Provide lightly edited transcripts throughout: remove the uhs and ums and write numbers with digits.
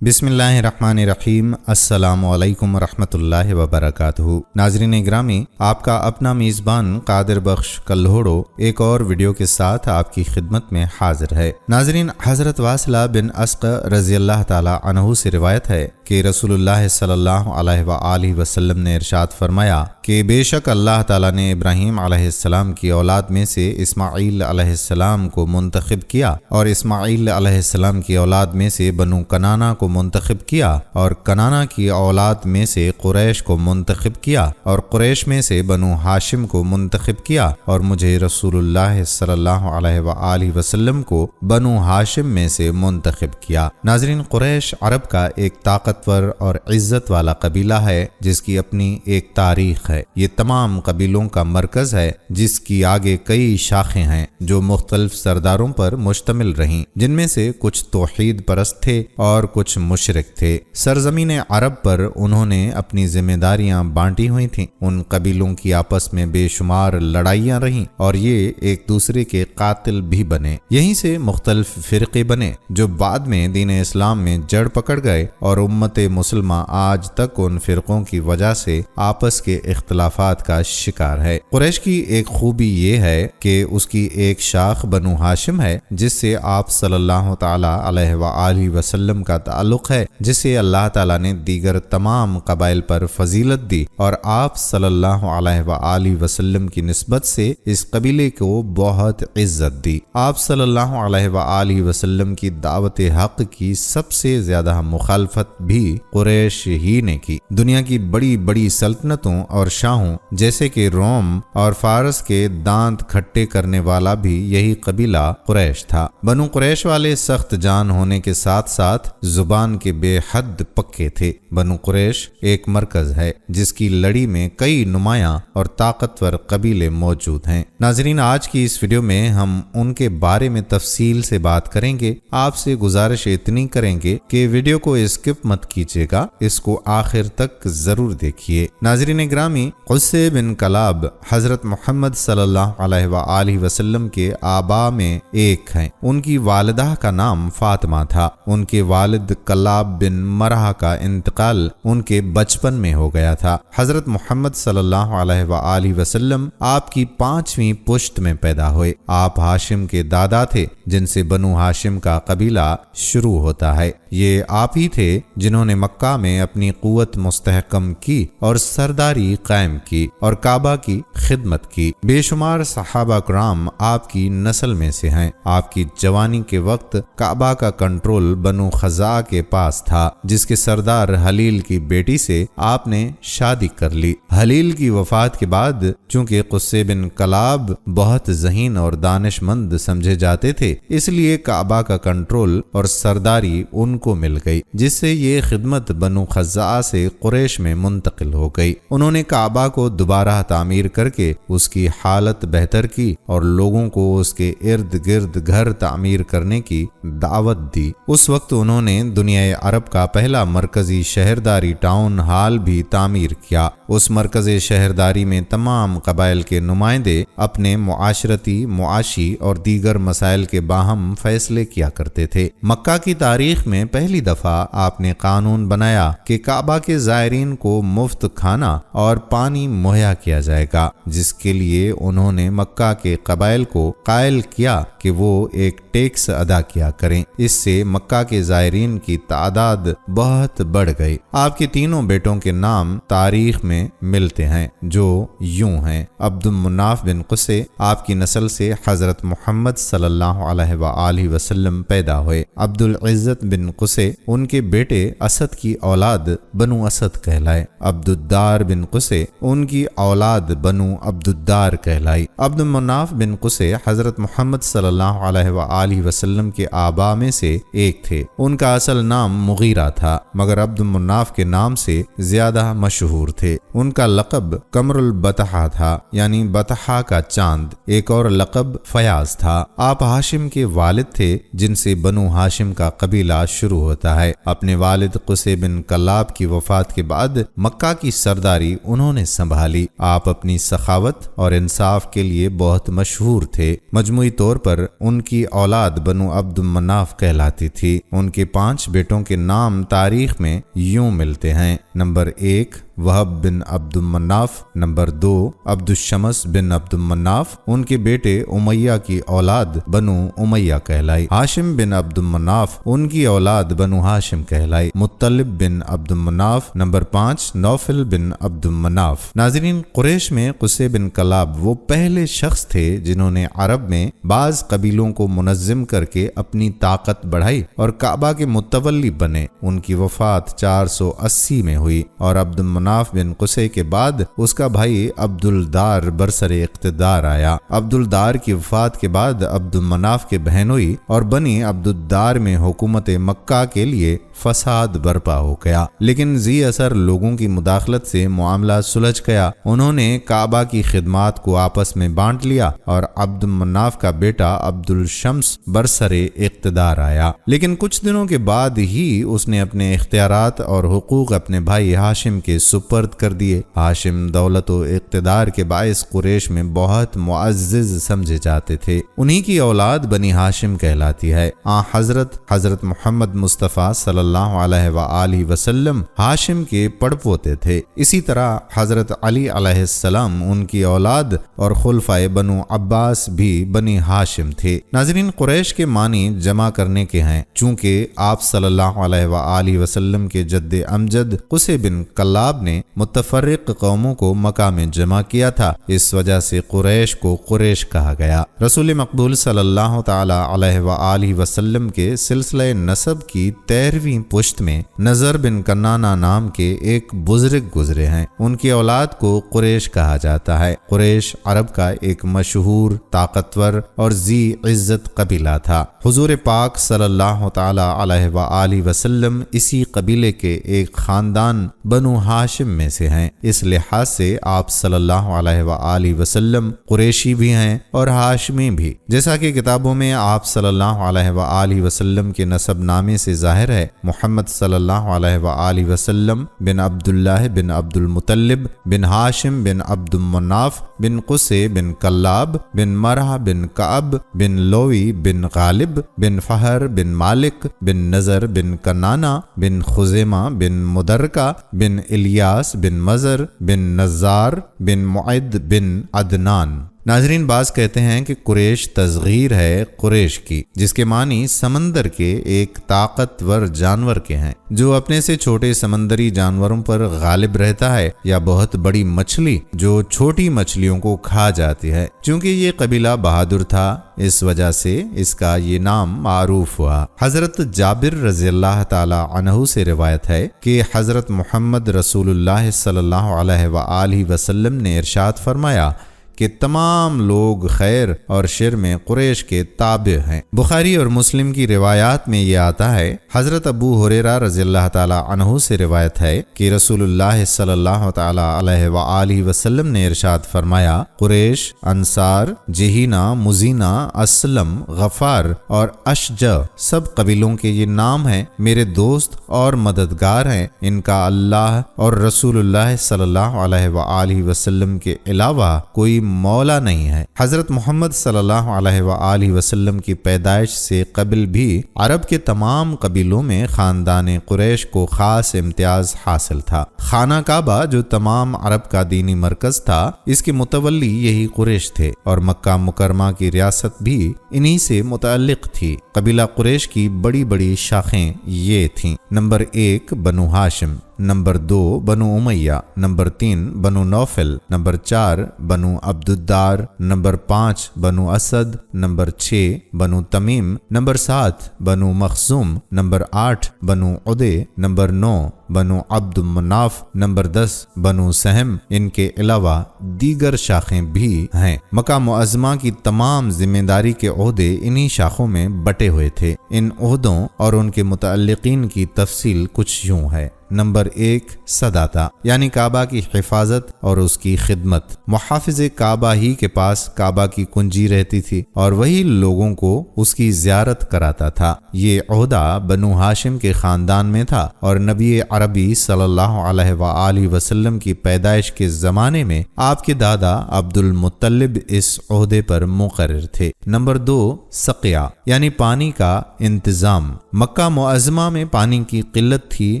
بسم اللہ الرحمن الرحیم۔ السلام علیکم ورحمۃ اللہ وبرکاتہ۔ ناظرین گرامی، آپ کا اپنا میزبان قادر بخش کلہوڑو ایک اور ویڈیو کے ساتھ آپ کی خدمت میں حاضر ہے۔ ناظرین، حضرت واصلہ بن اسقع رضی اللہ تعالی عنہ سے روایت ہے کہ رسول اللہ صلی اللہ علیہ وآلہ وسلم نے ارشاد فرمایا کہ بے شک اللہ تعالیٰ نے ابراہیم علیہ السلام کی اولاد میں سے اسماعیل علیہ السلام کو منتخب کیا، اور اسماعیل علیہ السلام کی اولاد میں سے بنو کنانہ کو منتخب کیا، اور کنانہ کی اولاد میں سے قریش کو منتخب کیا، اور قریش میں سے بنو ہاشم کو منتخب کیا، اور مجھے رسول اللہ صلی اللہ علیہ وآلہ وسلم کو بنو ہاشم میں سے منتخب کیا۔ ناظرین، قریش عرب کا ایک طاقتور اور عزت والا قبیلہ ہے جس کی اپنی ایک تاریخ ہے۔ یہ تمام قبیلوں کا مرکز ہے جس کی آگے کئی شاخیں ہیں جو مختلف سرداروں پر مشتمل رہیں، جن میں سے کچھ توحید پرست تھے اور کچھ مشرک تھے۔ سرزمین عرب پر انہوں نے اپنی ذمہ داریاں بانٹی ہوئی تھیں۔ ان قبیلوں کی آپس میں بے شمار لڑائیاں رہیں اور یہ ایک دوسرے کے قاتل بھی بنے۔ یہیں سے مختلف فرقے بنے جو بعد میں دین اسلام میں جڑ پکڑ گئے، اور امت مسلمہ آج تک ان فرقوں کی وجہ سے آپس کے اختلافات کا شکار ہے۔ قریش کی ایک خوبی یہ ہے کہ اس کی ایک شاخ بنو ہاشم ہے جس سے آپ صلی اللہ تعالی علیہ وآلہ وسلم کا تعلق ہے، جسے اللہ تعالیٰ نے دیگر تمام قبائل پر فضیلت دی، اور آپ صلی اللہ علیہ وآلہ وسلم کی نسبت سے اس قبیلے کو بہت عزت دی۔ آپ صلی اللہ علیہ وآلہ وسلم کی دعوت حق کی سب سے زیادہ مخالفت بھی قریش ہی نے کی۔ دنیا کی بڑی بڑی سلطنتوں اور شاہوں جیسے کہ روم اور فارس کے دانت کھٹے کرنے والا بھی یہی قبیلہ قریش تھا۔ بنو قریش والے سخت جان ہونے کے ساتھ ساتھ زبان کے بے حد پکے تھے۔ بنو قریش ایک مرکز ہے جس کی لڑی میں کئی نمایاں اور طاقتور قبیلے موجود ہیں۔ ناظرین، آج کی اس ویڈیو میں ہم ان کے بارے میں تفصیل سے بات کریں گے۔ آپ سے گزارش اتنی کریں گے کہ ویڈیو کو اسکپ مت کیجیے گا، اس کو آخر تک ضرور دیکھیے۔ ناظرین گرامی، قصے بن کلاب حضرت محمد صلی اللہ علیہ وآلہ وسلم کے آبا میں ایک ہیں۔ ان کی والدہ کا نام فاطمہ تھا۔ ان کے والد کلاب بن مرہ کا انتقال ان کے بچپن میں ہو گیا تھا۔ حضرت محمد صلی اللہ علیہ وآلہ وسلم آپ کی 5ویں پشت میں پیدا ہوئے۔ آپ ہاشم کے دادا تھے جن سے بنو ہاشم کا قبیلہ شروع ہوتا ہے۔ یہ آپ ہی تھے جنہوں نے مکہ میں اپنی قوت مستحکم کی اور سرداری قائم کی اور کعبہ کی خدمت کی۔ بے شمار صحابہ کرام آپ کی نسل میں سے ہیں۔ آپ کی جوانی کے وقت کعبہ کا کنٹرول بنو خزاعہ کے پاس تھا، جس کے سردار حلیل کی بیٹی سے آپ نے شادی کر لی۔ حلیل کی وفات کے بعد چونکہ قصے بن کلاب بہت ذہین اور دانش مند سمجھے جاتے تھے، اس لیے کعبہ کا کنٹرول اور سرداری ان کو مل گئی، جس سے یہ خدمت بنو خزاعہ سے قریش میں منتقل ہو گئی۔ انہوں نے کعبہ کو دوبارہ تعمیر کر کے اس کی حالت بہتر کی اور لوگوں کو اس کے ارد گرد گھر تعمیر کرنے کی دعوت دی۔ اس وقت انہوں نے دنیا عرب کا پہلا مرکزی شہرداری ٹاؤن ہال بھی تعمیر کیا۔ اس مرکزی شہرداری میں تمام قبائل کے نمائندے اپنے معاشرتی، معاشی اور دیگر مسائل کے باہم فیصلے کیا کرتے تھے۔ مکہ کی تاریخ میں پہلی دفعہ آپ نے قانون بنایا کہ کعبہ کے زائرین کو مفت کھانا اور پانی مہیا کیا جائے گا، جس کے لیے انہوں نے مکہ کے قبائل کو قائل کیا کہ وہ ایک ٹیکس ادا کیا کریں۔ اس سے مکہ کے زائرین کی تعداد بہت بڑھ گئی۔ آپ کے تینوں بیٹوں کے نام تاریخ میں ملتے ہیں جو یوں ہیں: عبد المناف بن قصے، آپ کی نسل سے حضرت محمد صلی اللہ علیہ وآلہ وسلم پیدا ہوئے۔ عبد العزت بن قصے، ان کے بیٹے اسد کی اولاد بنو اسد کہلائے۔ عبد الدار بن قصے، ان کی اولاد بنو عبد الدار کہلائی۔ عبد المناف بن قصے حضرت محمد صلی اللہ علیہ وآلہ وسلم کے آبا میں سے ایک تھے۔ ان کا اصل نام مغیرہ تھا، مگر عبد المناف کے نام سے زیادہ مشہور تھے۔ ان کا لقب قمر البطحہ تھا، یعنی بطحہ کا چاند۔ ایک اور لقب فیاض تھا۔ آپ ہاشم کے والد تھے جن سے بنو ہاشم کا قبیلہ شروع شروع ہوتا ہے۔ اپنے والد قصے بن کلاب کی وفات کے بعد مکہ کی سرداری انہوں نے سنبھالی۔ آپ اپنی سخاوت اور انصاف کے لیے بہت مشہور تھے۔ مجموعی طور پر ان کی اولاد بنو عبد مناف کہلاتی تھی۔ ان کے 5 بیٹوں کے نام تاریخ میں یوں ملتے ہیں: نمبر 1 وہب بن عبد مناف، نمبر 2 عبد الشمس بن عبد مناف، ان کے بیٹے امیہ کی اولاد بنو امیہ کہلائی۔ ہاشم بن عبد مناف، ان کی اولاد بنو ہاشم کہلائی۔ مطلب بن عبد مناف، نمبر 5 نوفل بن عبد مناف۔ ناظرین، قریش میں قصے بن کلاب وہ پہلے شخص تھے جنہوں نے عرب میں بعض قبیلوں کو منظم کر کے اپنی طاقت بڑھائی اور کعبہ کے متولی بنے۔ ان کی وفات 480 میں ہوئی اور عبد مناف بن قصے کے بعد اس کا بھائی عبد الدار برسر اقتدار آیا۔ عبد الدار کی وفات کے بعد عبد مناف کے بہنوئی اور بنی عبد الدار میں حکومت مکہ کے لیے فساد برپا ہو گیا، لیکن ذی اثر لوگوں کی مداخلت سے معاملہ سلجھ گیا۔ انہوں نے کعبہ کی خدمات کو آپس میں بانٹ لیا اور عبد مناف کا بیٹا عبد الشمس برسر اقتدار آیا، لیکن کچھ دنوں کے بعد ہی اس نے اپنے اختیارات اور حقوق اپنے بھائی ہاشم کے سپرد کر دیے۔ ہاشم دولت و اقتدار کے باعث قریش میں بہت معزز سمجھے جاتے تھے۔ انہی کی اولاد بنی ہاشم کہلاتی ہے۔ حضرت محمد مصطفیٰ صلی اللہ علیہ وآلہ وسلم ہاشم کے پڑپوتے تھے۔ اسی طرح حضرت علی علیہ السلام ان کی اولاد اور خلفائے بنو عباس بھی بنی ہاشم تھے۔ ناظرین، قریش کے معنی جمع کرنے کے ہیں۔ چونکہ آپ صلی اللہ علیہ وآلہ وسلم کے جد امجد قصے بن کلاب نے متفرق قوموں کو مکہ میں جمع کیا تھا، اس وجہ سے قریش کو قریش کہا گیا۔ رسول مقبول صلی اللہ تعالی علیہ وآلہ وسلم کے سلسلہ نسب کی 13ویں پشت میں نضر بن کنانہ نام کے ایک بزرگ گزرے ہیں۔ ان کی اولاد کو قریش کہا جاتا ہے۔ قریش عرب کا ایک مشہور، طاقتور اور ذی عزت قبیلہ تھا۔ حضور پاک صلی اللہ تعالی علیہ وآلہ وسلم اسی قبیلے کے ایک خاندان بنو ہاشم میں سے ہیں، اس لحاظ سے آپ صلی اللہ علیہ وآلہ وسلم قریشی بھی ہیں اور ہاشمی بھی، جیسا کہ کتابوں میں آپ صلی اللہ علیہ وآلہ وسلم کے نسب نامے سے ظاہر ہے۔ محمد صلی اللہ علیہ وآلہ وسلم بن عبداللہ بن عبد المطلب بن ہاشم بن عبد مناف بن قصے بن کلاب بن مرہ بن کعب بن لوی بن غالب بن فہر بن مالک بن نضر بن کنانہ بن خزیمہ بن مدرکہ بن الیاس بن مزر بن نزار بن معد بن عدنان۔ ناظرین، بعض کہتے ہیں کہ قریش تصغیر ہے قریش کی، جس کے معنی سمندر کے ایک طاقتور جانور کے ہیں جو اپنے سے چھوٹے سمندری جانوروں پر غالب رہتا ہے، یا بہت بڑی مچھلی جو چھوٹی مچھلیوں کو کھا جاتی ہے۔ چونکہ یہ قبیلہ بہادر تھا، اس وجہ سے اس کا یہ نام معروف ہوا۔ حضرت جابر رضی اللہ تعالی عنہ سے روایت ہے کہ حضرت محمد رسول اللہ صلی اللہ علیہ وآلہ وسلم نے ارشاد فرمایا کہ تمام لوگ خیر اور شر میں قریش کے تابع ہیں۔ بخاری اور مسلم کی روایات میں یہ آتا ہے۔ حضرت ابو ہریرہ رضی اللہ تعالی عنہ سے روایت ہے کہ رسول اللہ صلی اللہ تعالی علیہ وآلہ وسلم نے ارشاد فرمایا، قریش، انصار، جہینہ، مزینہ، اسلم، غفار اور اشجع سب قبیلوں کے یہ نام ہیں، میرے دوست اور مددگار ہیں، ان کا اللہ اور رسول اللہ صلی اللہ علیہ وآلہ وسلم کے علاوہ کوئی مولا نہیں ہے۔ حضرت محمد صلی اللہ علیہ وآلہ وسلم کی پیدائش سے قبل بھی عرب کے تمام قبیلوں میں خاندان قریش کو خاص امتیاز حاصل تھا۔ خانہ کعبہ جو تمام عرب کا دینی مرکز تھا، اس کے متولی یہی قریش تھے اور مکہ مکرمہ کی ریاست بھی انہی سے متعلق تھی۔ قبیلہ قریش کی بڑی بڑی شاخیں یہ تھیں: نمبر 1 بنو ہاشم، نمبر 2 بنو امیہ، نمبر 3 بنو نوفل، نمبر 4 بنو عبد الدار، نمبر 5 بنو اسد، نمبر 6 بنو تمیم، نمبر 7 بنو مخزوم، نمبر 8 بنو عدے، نمبر 9 بنو عبد مناف، نمبر 10 بنو سہم۔ ان کے علاوہ دیگر شاخیں بھی ہیں۔ مکہ معظمہ کی تمام ذمہ داری کے عہدے انہی شاخوں میں بٹے ہوئے تھے۔ ان عہدوں اور ان کے متعلقین کی تفصیل کچھ یوں ہے۔ نمبر 1 صداتا یعنی کعبہ کی حفاظت اور اس کی خدمت۔ محافظ کعبہ ہی کے پاس کعبہ کی کنجی رہتی تھی اور وہی لوگوں کو اس کی زیارت کراتا تھا۔ یہ عہدہ بنو ہاشم کے خاندان میں تھا اور نبی عربی صلی اللہ علیہ وآلہ وسلم کی پیدائش کے زمانے میں آپ کے دادا عبد المطلب اس عہدے پر مقرر تھے۔ نمبر 2 سقیا یعنی پانی کا انتظام۔ مکہ معظمہ میں پانی کی قلت تھی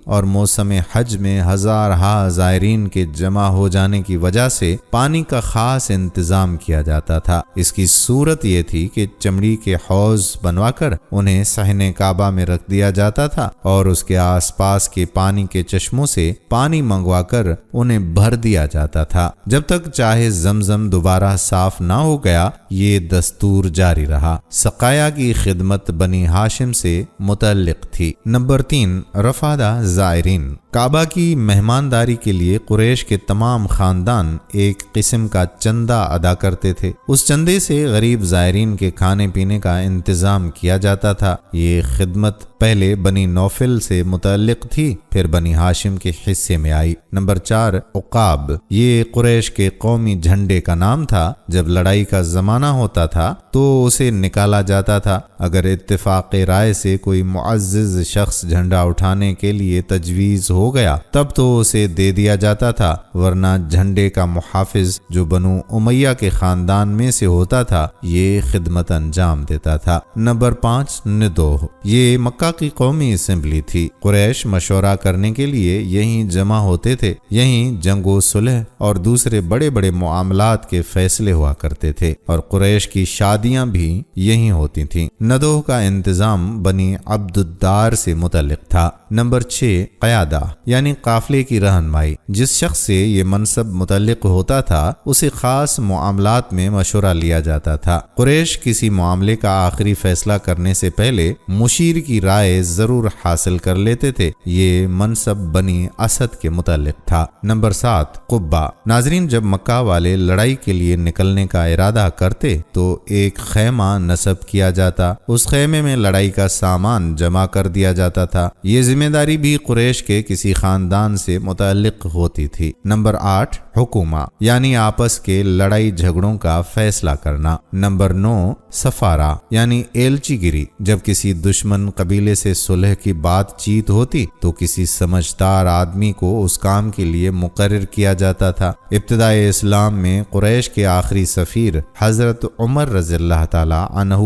اور موسم حج میں ہزارہا زائرین کے جمع ہو جانے کی وجہ سے پانی کا خاص انتظام کیا جاتا تھا۔ اس کی صورت یہ تھی کہ چمڑی کے حوض بنوا کر انہیں صحن کعبہ میں رکھ دیا جاتا تھا اور اس کے آس پاس کے پانی کے چشموں سے پانی منگوا کر انہیں بھر دیا جاتا تھا جب تک چاہے زمزم دوبارہ صاف نہ ہو گیا۔ یہ دستور جاری رہا۔ سقایا کی خدمت بنی ہاشم سے متعلق تھی۔ نمبر 3 رفادہ زائرین۔ کعبہ کی مہمانداری کے لیے قریش کے تمام خاندان ایک قسم کا چندہ ادا کرتے تھے۔ اس چندے سے غریب زائرین کے کھانے پینے کا انتظام کیا جاتا تھا۔ یہ خدمت پہلے بنی نوفل سے متعلق تھی، پھر بنی ہاشم کے حصے میں آئی۔ نمبر 4 عقاب۔ یہ قریش کے قومی جھنڈے کا نام تھا۔ جب لڑائی کا زمانہ ہوتا تھا تو اسے نکالا جاتا تھا۔ اگر اتفاق رائے سے کوئی معزز شخص جھنڈا اٹھانے کے لیے تجویز ہو گیا تب تو اسے دے دیا جاتا تھا، ورنہ جھنڈے کا محافظ جو بنو امیہ کے خاندان میں سے ہوتا تھا یہ خدمت انجام دیتا تھا۔ نمبر 5 ندوہ۔ یہ مکہ کی قومی اسمبلی تھی۔ قریش مشورہ کرنے کے لیے یہیں جمع ہوتے تھے۔ یہیں جنگ و صلح اور دوسرے بڑے بڑے معاملات کے فیصلے ہوا کرتے تھے اور قریش کی شادیاں بھی یہیں ہوتی تھیں۔ ندوہ کا انتظام بنی عبد الدار سے متعلق تھا۔ نمبر 6 قیادہ یعنی قافلے کی رہنمائی۔ جس شخص سے یہ منصب متعلق ہوتا تھا اسے خاص معاملات میں مشورہ لیا جاتا تھا۔ قریش کسی معاملے کا آخری فیصلہ کرنے سے پہلے مشیر کی رائے ضرور حاصل کر لیتے تھے۔ یہ منصب بنی اسد کے متعلق تھا۔ نمبر 7 قبہ۔ ناظرین، جب مکہ والے لڑائی کے لیے نکلنے کا ارادہ کرتے تو ایک خیمہ نصب کیا جاتا۔ اس خیمے میں لڑائی کا سامان جمع کر دیا جاتا تھا۔ یہ ذمہ داری بھی قریش کے کسی خاندان سے متعلق ہوتی تھی۔ نمبر 8 حکومہ یعنی آپس کے لڑائی جھگڑوں کا فیصلہ کرنا۔ نمبر 9 سفارہ یعنی ایلچی گیری۔ جب کسی دشمن قبیلے سے صلح کی بات چیت ہوتی تو کسی سمجھدار آدمی کو اس کام کے لیے مقرر کیا جاتا تھا۔ ابتدائی اسلام میں قریش کے آخری سفیر حضرت عمر رضی اللہ تعالی عنہ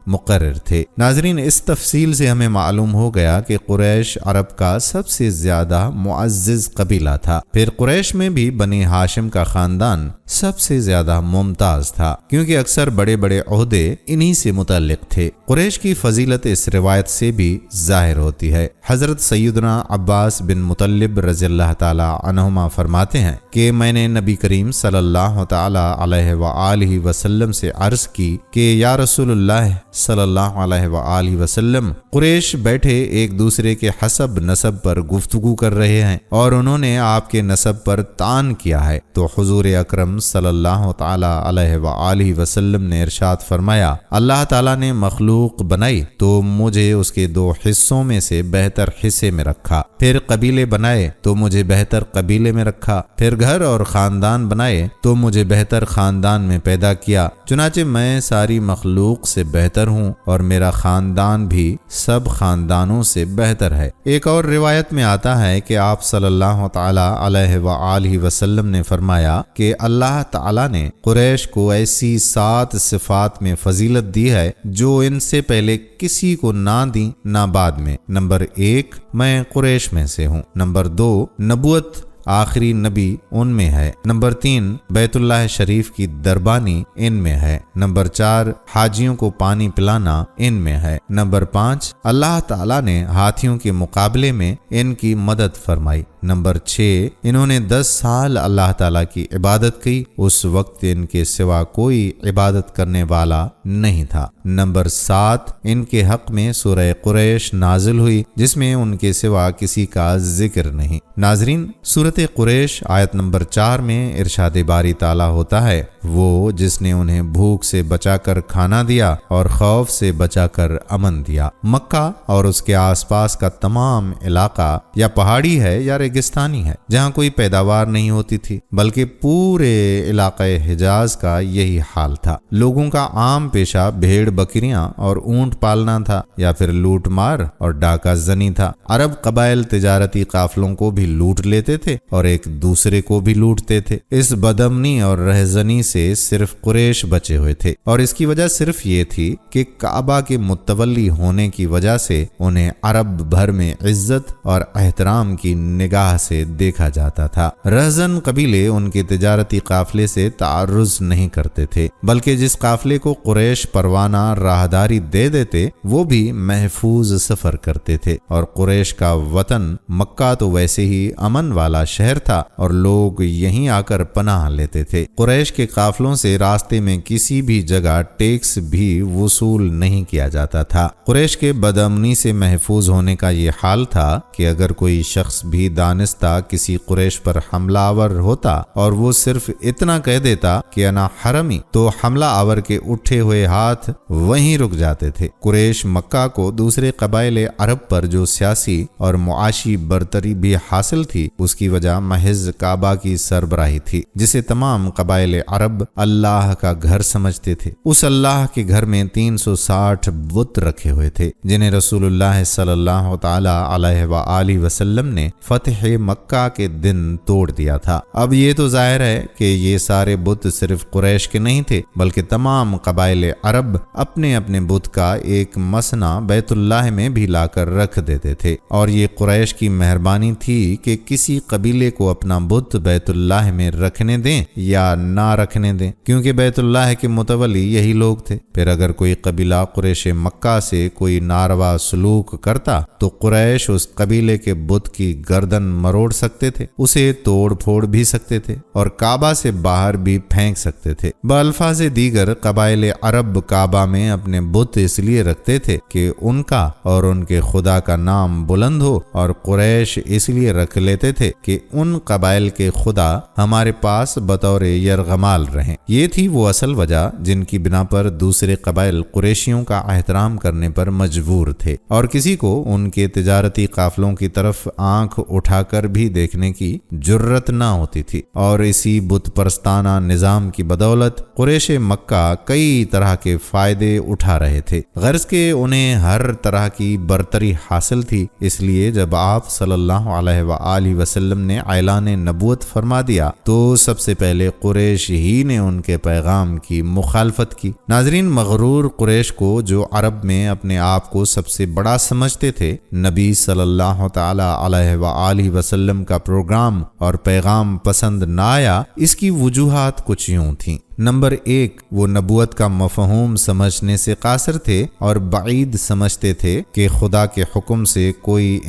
مقرر تھے۔ ناظرین، اس تفصیل سے ہمیں معلوم ہو گیا کہ قریش عرب کا سب سے زیادہ معزز قبیلہ تھا۔ پھر قریش میں بھی بنی ہاشم کا خاندان سب سے زیادہ ممتاز تھا کیونکہ اکثر بڑے بڑے عہدے انہی سے متعلق تھے۔ قریش کی فضیلت اس روایت سے بھی ظاہر ہوتی ہے۔ حضرت سیدنا عباس بن مطلب رضی اللہ تعالی عنہما فرماتے ہیں کہ میں نے نبی کریم صلی اللہ تعالی علیہ وآلہ وسلم سے عرض کی کہ یا رسول اللہ صلی اللہ علیہ وآلہ وسلم، قریش بیٹھے ایک دوسرے کے حسب نسب پر گفتگو کر رہے ہیں اور انہوں نے آپ کے نسب پر طعن کیا ہے۔ تو حضور اکرم صلی اللہ تعالی علیہ وآلہ وسلم نے ارشاد فرمایا، اللہ تعالیٰ نے مخلوق بنائی تو مجھے اس کے 2 حصوں میں سے بہتر حصے میں رکھا، پھر قبیلے بنائے تو مجھے بہتر قبیلے میں رکھا، پھر گھر اور خاندان بنائے تو مجھے بہتر خاندان میں پیدا کیا، چنانچہ میں ساری مخلوق سے بہتر ہوں اور میرا خاندان بھی سب خاندانوں سے بہتر ہے۔ ایک اور روایت میں آتا ہے کہ آپ صلی اللہ تعالی علیہ وآلہ وسلم نے فرمایا کہ اللہ تعالی نے قریش کو ایسی 7 صفات میں فضیلت دی ہے جو ان سے پہلے کسی کو نہ دی نہ بعد میں۔ نمبر 1 میں قریش میں سے ہوں۔ نمبر 2 نبوت آخری نبی ان میں ہے۔ نمبر 3 بیت اللہ شریف کی دربانی ان میں ہے۔ نمبر 4 حاجیوں کو پانی پلانا ان میں ہے۔ نمبر 5 اللہ تعالیٰ نے ہاتھیوں کے مقابلے میں ان کی مدد فرمائی۔ نمبر 6 انہوں نے 10 سال اللہ تعالیٰ کی عبادت کی، اس وقت ان کے سوا کوئی عبادت کرنے والا نہیں تھا۔ نمبر 7 ان کے حق میں سورہ قریش نازل ہوئی جس میں ان کے سوا کسی کا ذکر نہیں۔ ناظرین، سورۃ قریش آیت نمبر 4 میں ارشاد باری تعالیٰ ہوتا ہے، وہ جس نے انہیں بھوک سے بچا کر کھانا دیا اور خوف سے بچا کر امن دیا۔ مکہ اور اس کے آس پاس کا تمام علاقہ یا پہاڑی ہے یا ریگستانی ہے جہاں کوئی پیداوار نہیں ہوتی تھی، بلکہ پورے علاقہ حجاز کا یہی حال تھا۔ لوگوں کا عام پیشہ بھیڑ بکریاں اور اونٹ پالنا تھا یا پھر لوٹ مار اور ڈاکہ زنی تھا۔ عرب قبائل تجارتی قافلوں کو بھی لوٹ لیتے تھے اور ایک دوسرے کو بھی لوٹتے تھے۔ اس بدامنی اور رہزنی سے صرف قریش بچے ہوئے تھے، اور اس کی وجہ صرف یہ تھی کہ کعبہ کے متولی ہونے کی وجہ سے انہیں عرب بھر میں عزت اور احترام کی نگاہ سے دیکھا جاتا تھا۔ رہزن قبیلے ان کے تجارتی قافلے سے تعرض نہیں کرتے تھے، بلکہ جس قافلے کو قریش پروانہ راہداری دے دیتے وہ بھی محفوظ سفر کرتے تھے، اور قریش کا وطن مکہ تو ویسے ہی امن والا شہر تھا اور لوگ یہیں آ کر پناہ لیتے تھے۔ قریش کے قافلوں سے راستے میں کسی بھی جگہ ٹیکس بھی وصول نہیں کیا جاتا تھا۔ قریش کے بدامنی سے محفوظ ہونے کا یہ حال تھا کہ اگر کوئی شخص بھی دانستہ کسی قریش پر حملہ آور ہوتا اور وہ صرف اتنا کہہ دیتا کہ انا حرمی، تو حملہ آور کے اٹھے ہوئے ہاتھ وہیں رک جاتے تھے۔ قریش مکہ کو دوسرے قبائل عرب پر جو سیاسی اور معاشی برتری بھی حاصل تھی اس کی وجہ محض کعبہ کی سربراہی تھی، جسے تمام قبائل عرب اللہ کا گھر سمجھتے تھے۔ اس اللہ کے گھر میں 360 بت رکھے ہوئے تھے جنہیں رسول اللہ صلی اللہ تعالی علیہ وآلہ وسلم نے فتح مکہ کے دن توڑ دیا تھا۔ اب یہ تو ظاہر ہے کہ یہ سارے بت صرف قریش کے نہیں تھے، بلکہ تمام قبائل عرب اپنے اپنے بت کا ایک مسنا بیت اللہ میں بھی لا کر رکھ دیتے تھے، اور یہ قریش کی مہربانی تھی کہ کسی قبیلے کو اپنا بت بیت اللہ میں رکھنے دیں یا نہ رکھنے دیں، کیونکہ بیت اللہ کے متولی یہی لوگ تھے۔ پھر اگر کوئی قبیلہ قریش مکہ سے کوئی ناروا سلوک کرتا تو قریش اس قبیلے کے بت کی گردن مروڑ سکتے تھے، اسے توڑ پھوڑ بھی سکتے تھے اور کعبہ سے باہر بھی پھینک سکتے تھے۔ بالفاظ دیگر قبائل عرب کعبہ میں اپنے بت اس لیے رکھتے تھے کہ ان کا اور ان کے خدا کا نام بلند ہو، اور قریش اس لیے رکھ لیتے تھے کہ ان قبائل کے خدا ہمارے پاس بطور یرغمال رہیں۔ یہ تھی وہ اصل وجہ جن کی بنا پر دوسرے قبائل قریشیوں کا احترام کرنے پر مجبور تھے، اور کسی کو ان کے تجارتی قافلوں کی طرف آنکھ اٹھا کر بھی دیکھنے کی جرت نہ ہوتی تھی۔ اور اسی بت پرستانہ نظام کی بدولت قریش مکہ کئی طرح کے فائدے اٹھا رہے تھے، غرض کہ انہیں ہر طرح کی برتری حاصل تھی۔ اس لیے جب آپ صلی اللہ علیہ وآلہ وسلم نے اعلان نبوت فرما دیا تو سب سے پہلے قریش ہی نے ان کے پیغام کی مخالفت کی۔ ناظرین، مغرور قریش کو جو عرب میں اپنے آپ کو سب سے بڑا سمجھتے تھے، نبی صلی اللہ تعالی علیہ وآلہ وسلم کا پروگرام اور پیغام پسند نہ آیا۔ اس کی وجوہات کچھ یوں تھیں۔ نمبر 1، وہ نبوت کا مفہوم سمجھنے سے قاصر تھے اور بعید سمجھتے تھے کہ خدا کے حکم سے کوئی